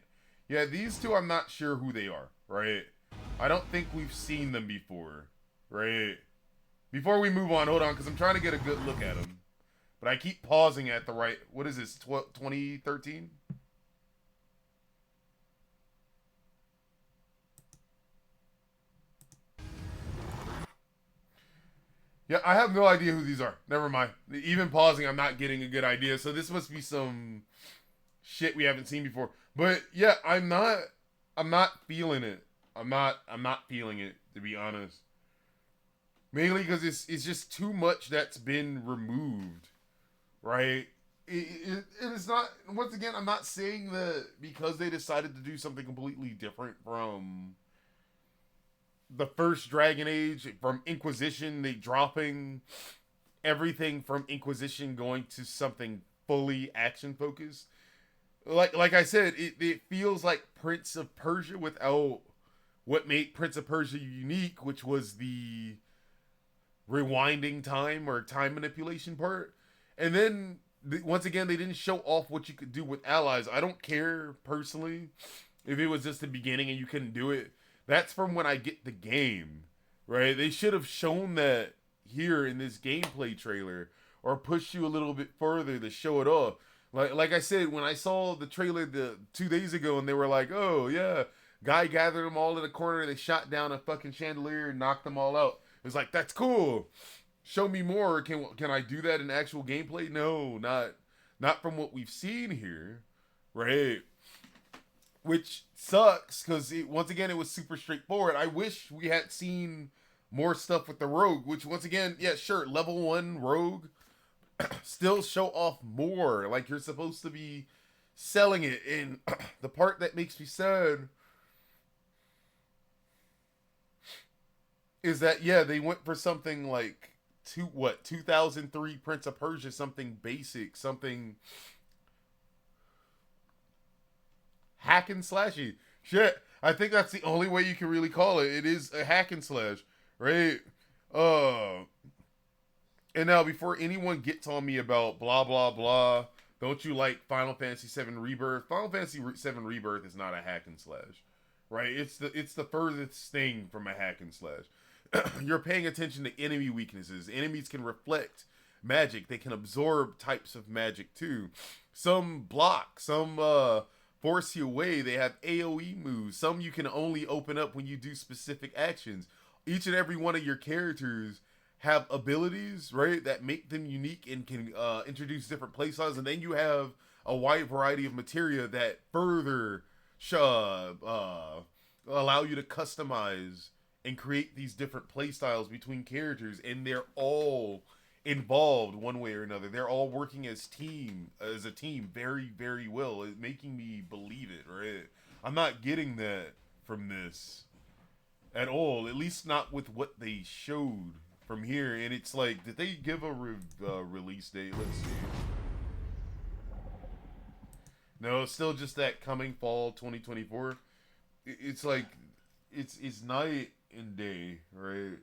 Yeah, these two, I'm not sure who they are, right? I don't think we've seen them before, right? Before we move on, hold on, because I'm trying to get a good look at them. But I keep pausing at the right... What is this, 2013? Yeah, I have no idea who these are. Never mind. Even pausing, I'm not getting a good idea. So this must be some shit we haven't seen before. But yeah, I'm not feeling it. I'm not feeling it, to be honest. Mainly because it's just too much that's been removed, right? it is not. Once again, I'm not saying that because they decided to do something completely different from the first Dragon Age, from Inquisition, they dropping everything from Inquisition going to something fully action focused. Like I said, it feels like Prince of Persia without what made Prince of Persia unique, which was the rewinding time or time manipulation part. And then once again, they didn't show off what you could do with allies. I don't care personally if it was just the beginning and you couldn't do it. That's from when I get the game, right? They should have shown that here in this gameplay trailer, or push you a little bit further to show it off. Like I said, when I saw the trailer 2 days ago and they were like, oh yeah, guy gathered them all in a corner, they shot down a fucking chandelier and knocked them all out. It was like, that's cool. Show me more. Can I do that in actual gameplay? No, not from what we've seen here, right? Which sucks because once again it was super straightforward. I wish we had seen more stuff with the rogue, which once again, yeah, sure, level 1 rogue, still show off more. Like you're supposed to be selling it. And the part that makes me sad is that, yeah, they went for something like 2003 Prince of Persia, something basic, something hack and slashy. Shit, I think that's the only way you can really call it. It is a hack and slash, right? And now, before anyone gets on me about blah blah blah, don't you like Final Fantasy VII Rebirth? Final Fantasy VII Rebirth is not a hack and slash, right? It's the furthest thing from a hack and slash. You're paying attention to enemy weaknesses. Enemies can reflect magic. They can absorb types of magic too. Some block, some force you away. They have AoE moves. Some you can only open up when you do specific actions. Each and every one of your characters have abilities, right, that make them unique and can introduce different playstyles. And then you have a wide variety of materia that further allow you to customize and create these different playstyles between characters, and they're all involved one way or another. They're all working as a team very, very well. It's making me believe it, right? I'm not getting that from this at all, at least not with what they showed from here. And it's like, did they give a release date? Let's see. No, it's still just that coming fall 2024. It's like, it's night and day, right?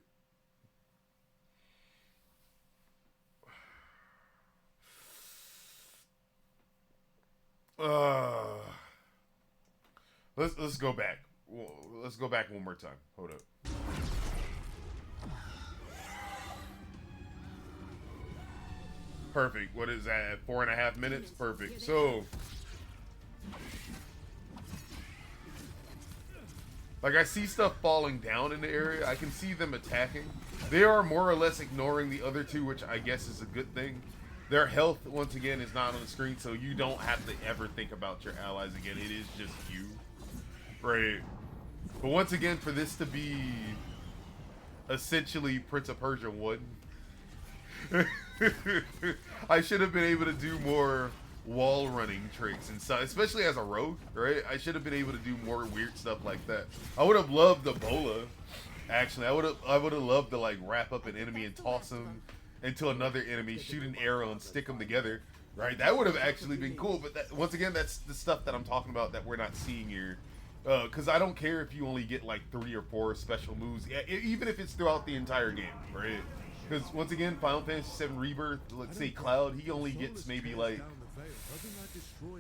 Let's go back. Let's go back one more time. Hold up. Perfect. What is that? 4.5 minutes? Perfect. So, like, I see stuff falling down in the area. I can see them attacking. They are more or less ignoring the other two, which I guess is a good thing. Their health, once again, is not on the screen, so you don't have to ever think about your allies again. It is just you. Right. But once again, for this to be essentially Prince of Persia 1, I should have been able to do more wall running tricks and stuff, especially as a rogue, right? I should have been able to do more weird stuff like that. I would have loved the bola. Actually, I would have loved to like wrap up an enemy and toss him into another enemy, shoot an arrow and stick them together, right? That would have actually been cool. But that, once again, that's the stuff that I'm talking about that we're not seeing here. Because I don't care if you only get like 3 or 4 special moves, even if it's throughout the entire game, right? Because once again, Final Fantasy VII Rebirth, let's say Cloud, he only gets maybe like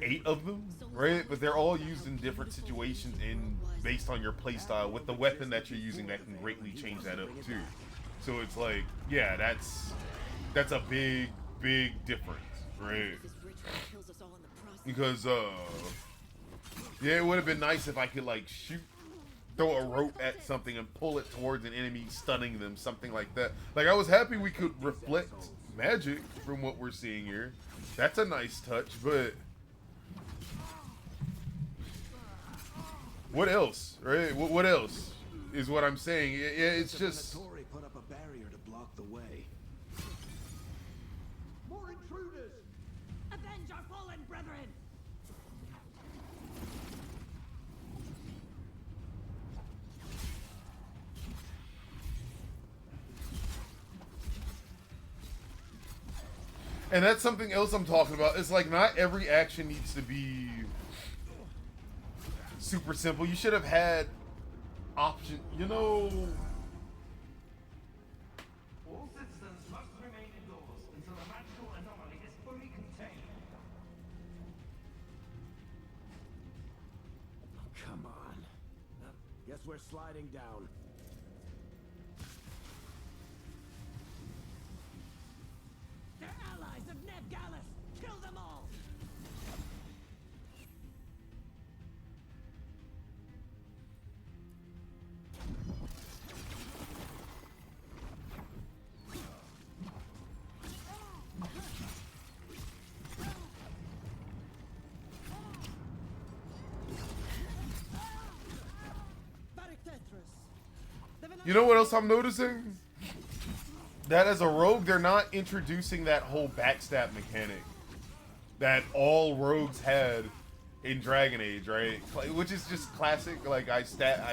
8 of them, right? But they're all used in different situations and based on your playstyle with the weapon that you're using that can greatly change that up too. So it's like, yeah, that's a big difference, right? Because yeah, it would have been nice if I could like throw a rope at something and pull it towards an enemy, stunning them, something like that. Like, I was happy we could reflect magic from what we're seeing here. That's a nice touch, but what else, right? What else is what I'm saying? Yeah, it's just put up a barrier to block the way. More intruders! A avenge our fallen brethren! And that's something else I'm talking about. It's like not every action needs to be super simple. You should have had option, you know. All citizens must remain indoors until the magical anomaly is fully contained. Come on. Guess we're sliding down. They're allies of Ned Gallus! Kill them all! You know what else I'm noticing? That as a rogue, they're not introducing that whole backstab mechanic that all rogues had in Dragon Age, right? Which is just classic. Like I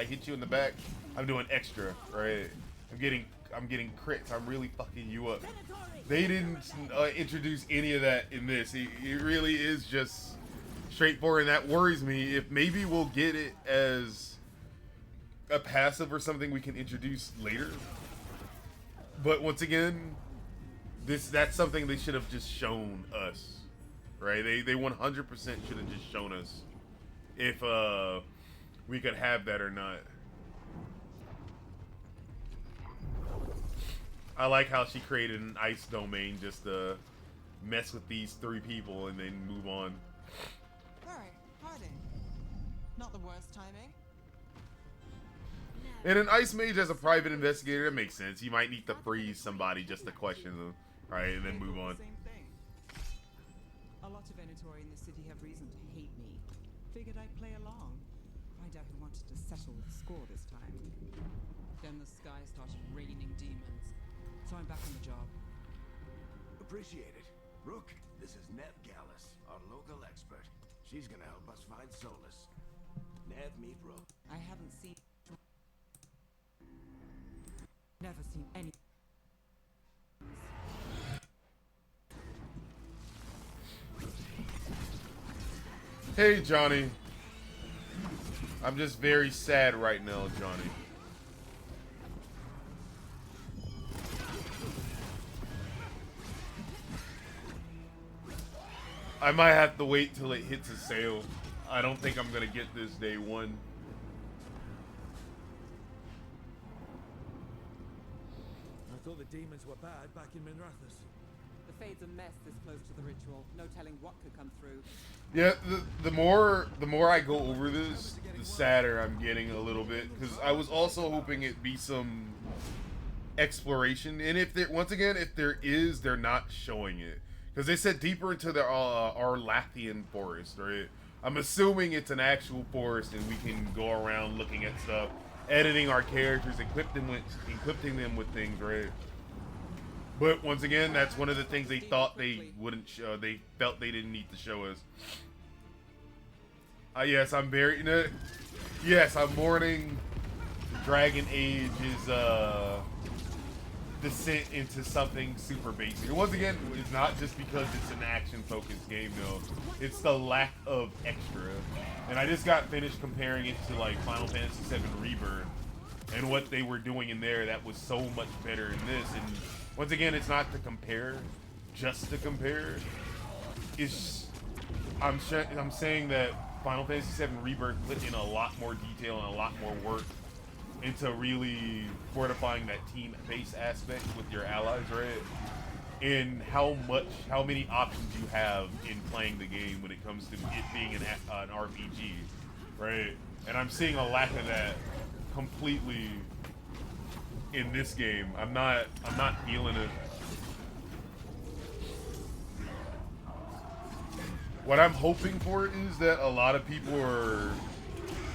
hit you in the back, I'm doing extra, right? I'm getting crits. I'm really fucking you up. They didn't introduce any of that in this. It really is just straightforward, and that worries me. If maybe we'll get it as a passive or something we can introduce later. But once again, that's something they should have just shown us, right? They 100% should have just shown us if we could have that or not. I like how she created an ice domain just to mess with these 3 people and then move on. Alright, hiding. Not the worst timing. And an ice mage as a private investigator, that makes sense. You might need to freeze somebody just to question them, right, and then move on. Same thing. A lot of Venatori in the city have reason to hate me. Figured I'd play along. Find out who wanted to settle the score this time. Then the sky started raining demons. So I'm back on the job. Appreciate it. Rook, this is Nev Gallus, our local expert. She's gonna help us find Solus. Nev, meet Rook. I haven't seen... Never seen any... Hey, Johnny. I'm just very sad right now, Johnny. I might have to wait till it hits a sale. I don't think I'm gonna get this day one. I thought the demons were bad back in Minrathous. The Fade's a mess this close to the ritual. No telling what could come through. Yeah, the more I go over this, the sadder I'm getting a little bit, because I was also hoping it'd be some exploration, and if there, once again, if there is, they're not showing it, because they said deeper into the Arlathian forest, right? I'm assuming it's an actual forest, and we can go around looking at stuff, editing our characters, equipping them with things, right? But once again, that's one of the things they thought they wouldn't show. They felt they didn't need to show us. Yes, I'm very... yes, I'm mourning Dragon Age's descent into something super basic. And once again, it's not just because it's an action-focused game, though. It's the lack of extra. And I just got finished comparing it to, like, Final Fantasy VII Rebirth and what they were doing in there that was so much better in this. And once again, it's not to compare, just to compare. It's I'm saying that Final Fantasy VII Rebirth put in a lot more detail and a lot more work into really fortifying that team-based aspect with your allies, right? And how many options you have in playing the game when it comes to it being an RPG, right? And I'm seeing a lack of that completely in this game. I'm not feeling it. What I'm hoping for is that a lot of people are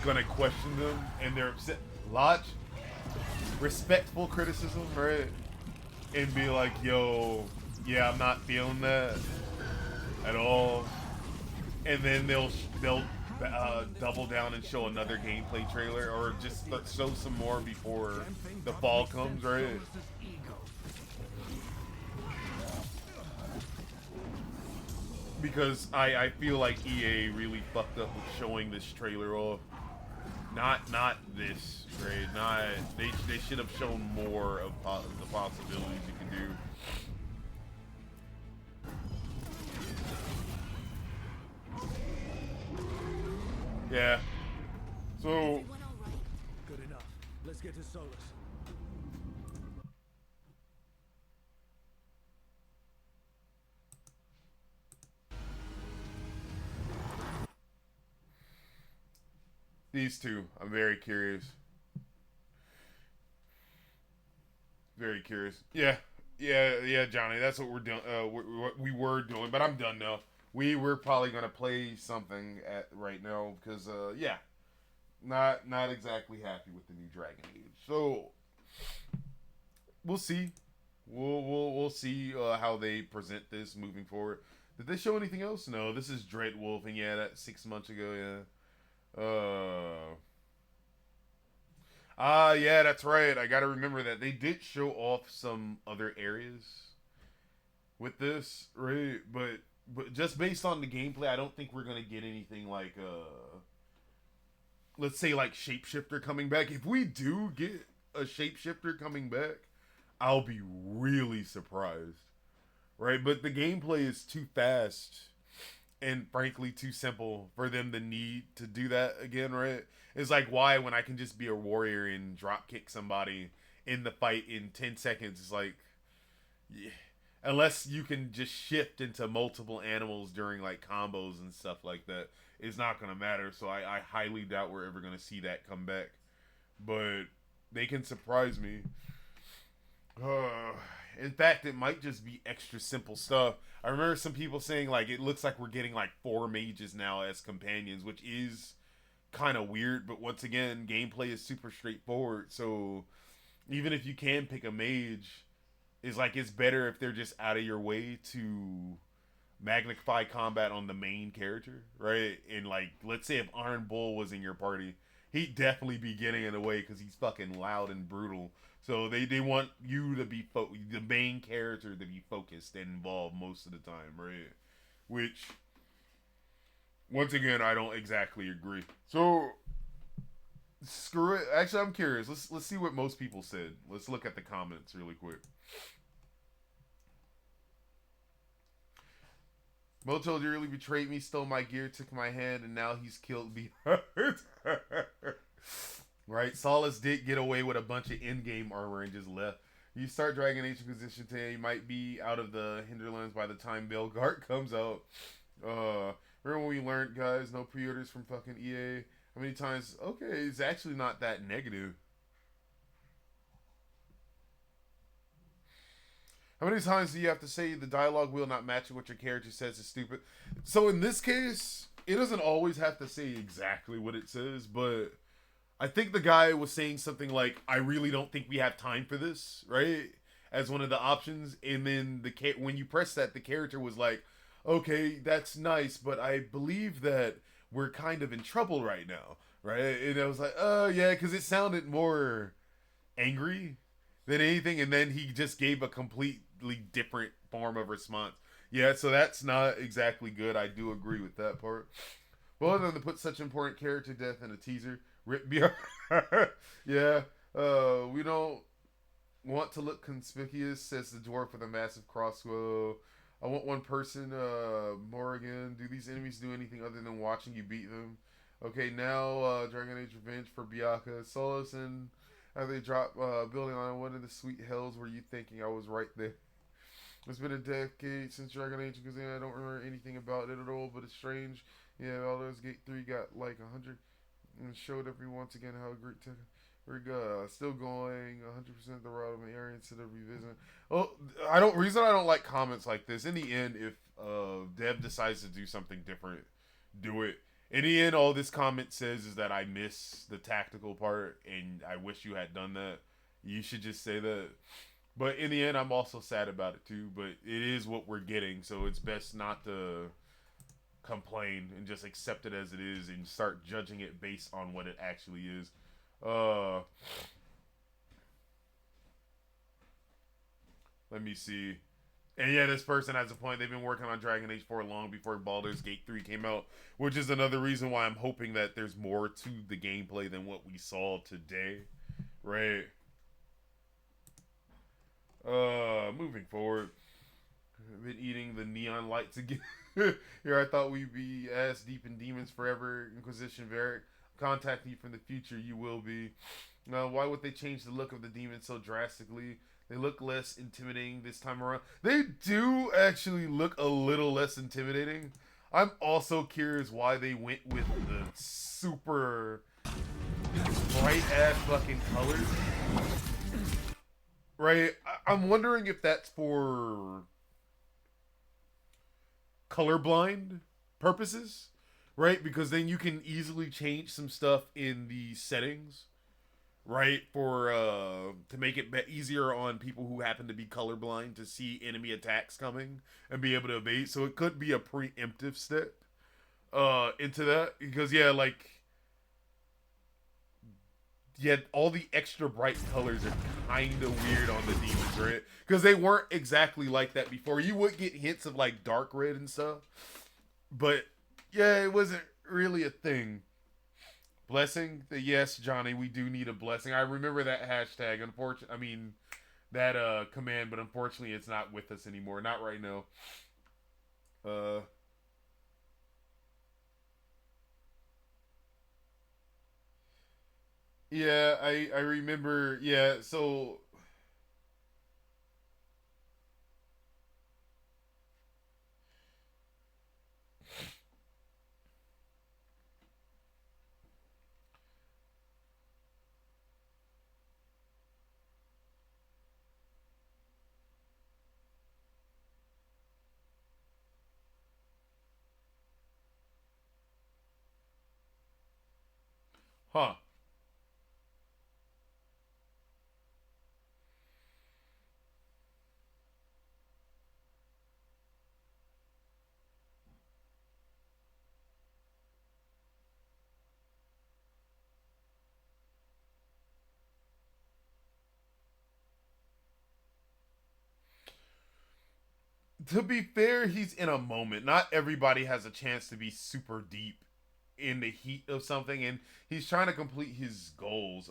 gonna question them and they're upset. Respectful criticism, right? And be like, yo, yeah, I'm not feeling that. at all, and then they'll double down and show another gameplay trailer, or just show some more before the fall comes, right? Because I feel like EA really fucked up with showing this trailer off. Not this, right? Not they should have shown more of the possibilities you can do. Yeah. So. Good enough. Let's get to Solus. These two, I'm very curious. Very curious. Yeah, Johnny. That's what we're doing. What we were doing, but I'm done now. We were probably gonna play something right now because, yeah, not exactly happy with the new Dragon Age. So we'll see. We'll see how they present this moving forward. Did they show anything else? No. This is Dreadwolf, and yeah, that's 6 months ago. Yeah. Yeah, that's right. I gotta remember that they did show off some other areas with this, right? But just based on the gameplay, I don't think we're gonna get anything like let's say like Shapeshifter coming back. If we do get a Shapeshifter coming back, I'll be really surprised, right? But the gameplay is too fast and frankly too simple for them to need to do that again, right? It's like, why, when I can just be a warrior and drop kick somebody in the fight in 10 seconds? It's like, yeah, unless you can just shift into multiple animals during like combos and stuff like that, it's not gonna matter. So I highly doubt we're ever gonna see that come back, but they can surprise me. In fact, it might just be extra simple stuff. I remember some people saying like it looks like we're getting like 4 mages now as companions, which is kind of weird. But once again, gameplay is super straightforward. So even if you can pick a mage, it's better if they're just out of your way to magnify combat on the main character, right? And like, let's say if Iron Bull was in your party, he'd definitely be getting in the way because he's fucking loud and brutal. So they want you to be the main character to be focused and involved most of the time, right? Which, once again, I don't exactly agree. So screw it. Actually, I'm curious. Let's see what most people said. Let's look at the comments really quick. Moto really betrayed me, stole my gear, took my hand, and now he's killed me. Right? Solus did get away with a bunch of in-game armor and just left. You start Dragon Age Inquisition today, you might be out of the hinterlands by the time Veilguard comes out. Remember when we learned, guys, no pre-orders from fucking EA? How many times? Okay, it's actually not that negative. How many times do you have to say the dialogue will not match what your character says is stupid? So in this case, it doesn't always have to say exactly what it says, but I think the guy was saying something like, I really don't think we have time for this, right? As one of the options. And then when you press that, the character was like, okay, that's nice, but I believe that we're kind of in trouble right now, right? And I was like, oh, yeah, because it sounded more angry than anything. And then he just gave a completely different form of response. Yeah, so that's not exactly good. I do agree with that part. Well, other than to put such important character death in a teaser, rip BR. Yeah, we don't want to look conspicuous, says the dwarf with a massive crossbow. I want one person, Morrigan. Do these enemies do anything other than watching you beat them? Okay, now Dragon Age Revenge for Biaka. Solus, and how they drop building on one of the sweet hells were you thinking? I was right there. It's been a decade since Dragon Age because I don't remember anything about it at all, but it's strange. Yeah, all those Gate 3 got like 100 and showed every once again how great we're still going 100% of the route of an area instead of revisiting. Oh, reason I don't like comments like this. In the end, if Dev decides to do something different, do it. In the end, all this comment says is that I miss the tactical part and I wish you had done that. You should just say that. But in the end, I'm also sad about it too. But it is what we're getting, so it's best not to complain and just accept it as it is and start judging it based on what it actually is. Let me see. And yeah, this person has a point. They've been working on Dragon Age 4 long before Baldur's Gate 3 came out, which is another reason why I'm hoping that there's more to the gameplay than what we saw today. Right. Moving forward. I've been eating the neon lights again. Here I thought we'd be ass deep in demons forever. Inquisition Varric. Contact you from the future, you will be. Why would they change the look of the demons so drastically? They look less intimidating this time around. They do actually look a little less intimidating. I'm also curious why they went with the super bright ass fucking colors. Right? I'm wondering if that's for colorblind purposes, right? Because then you can easily change some stuff in the settings, right? For to make it easier on people who happen to be colorblind to see enemy attacks coming and be able to evade. So it could be a preemptive step into that, because all the extra bright colors are kind of weird on the demons, right? Because they weren't exactly like that before. You would get hints of like dark red and stuff, but yeah, it wasn't really a thing. Blessing? Yes, Johnny, we do need a blessing. I remember that hashtag. That command, but unfortunately it's not with us anymore. Not right now. Yeah, I remember. Yeah, so huh. To be fair, he's in a moment. Not everybody has a chance to be super deep in the heat of something, and he's trying to complete his goals.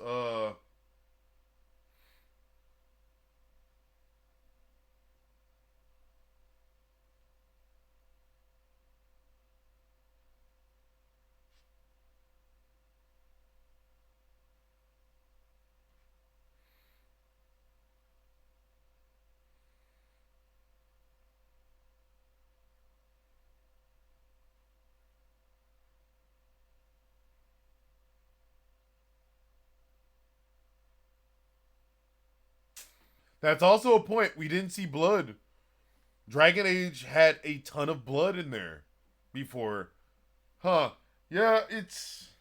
That's also a point. We didn't see blood. Dragon Age had a ton of blood in there before. Huh. Yeah, this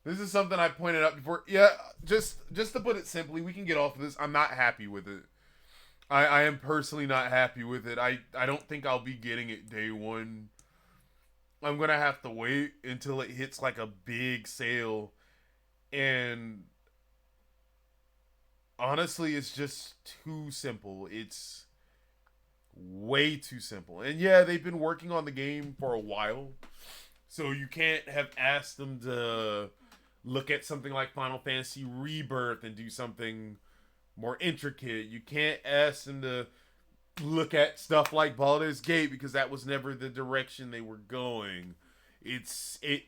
is something I pointed out before. Yeah, just to put it simply, we can get off of this. I'm not happy with it. I am personally not happy with it. I don't think I'll be getting it day one. I'm gonna have to wait until it hits like a big sale, and honestly, it's just too simple. It's way too simple. And yeah, they've been working on the game for a while, so you can't have asked them to look at something like Final Fantasy Rebirth and do something more intricate. You can't ask them to look at stuff like Baldur's Gate, because that was never the direction they were going. It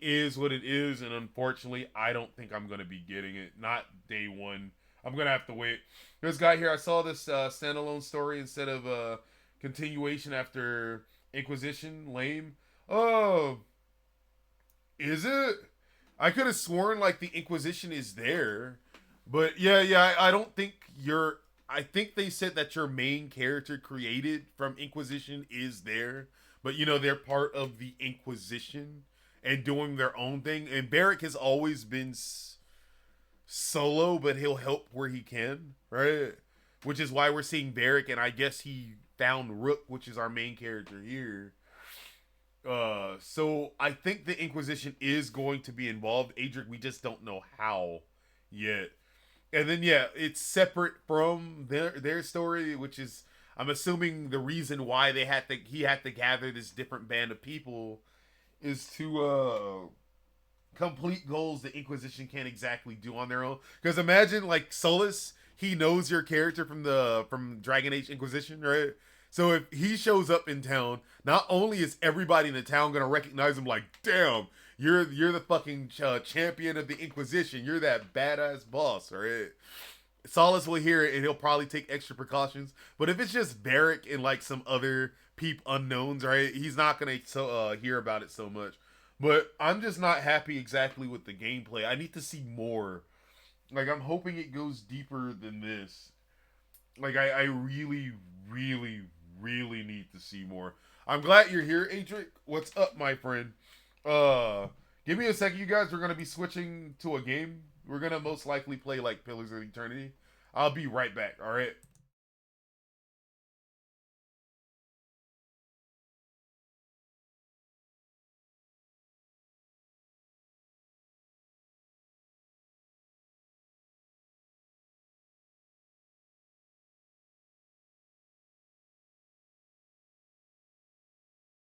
is what it is, and unfortunately, I don't think I'm gonna be getting it. Not day one. I'm gonna have to wait. This guy here, I saw this standalone story instead of continuation after Inquisition. Lame. Oh, is it? I could have sworn like the Inquisition is there, but yeah, I don't think you're. I think they said that your main character created from Inquisition is there, but they're part of the Inquisition and doing their own thing. And Barrick has always been solo, but he'll help where he can, right? Which is why we're seeing Varric, and I guess he found Rook, which is our main character here. So I think the Inquisition is going to be involved. Adric, we just don't know how yet. And then yeah, it's separate from their story, which is, I'm assuming, the reason why he had to gather this different band of people is to complete goals the Inquisition can't exactly do on their own. Because imagine like Solus, he knows your character from Dragon Age Inquisition, right? So if he shows up in town, not only is everybody in the town gonna recognize him, like, damn, you're the fucking champion of the Inquisition, you're that badass boss, right? Solus will hear it and he'll probably take extra precautions. But if it's just Varric and like some other unknowns, right, he's not gonna hear about it so much. But I'm just not happy exactly with the gameplay. I need to see more. Like, I'm hoping it goes deeper than this. Like, I really, really, really need to see more. I'm glad you're here, Adric. What's up, my friend? Give me a second, you guys. We're gonna be switching to a game. We're gonna most likely play like Pillars of Eternity. I'll be right back. All right.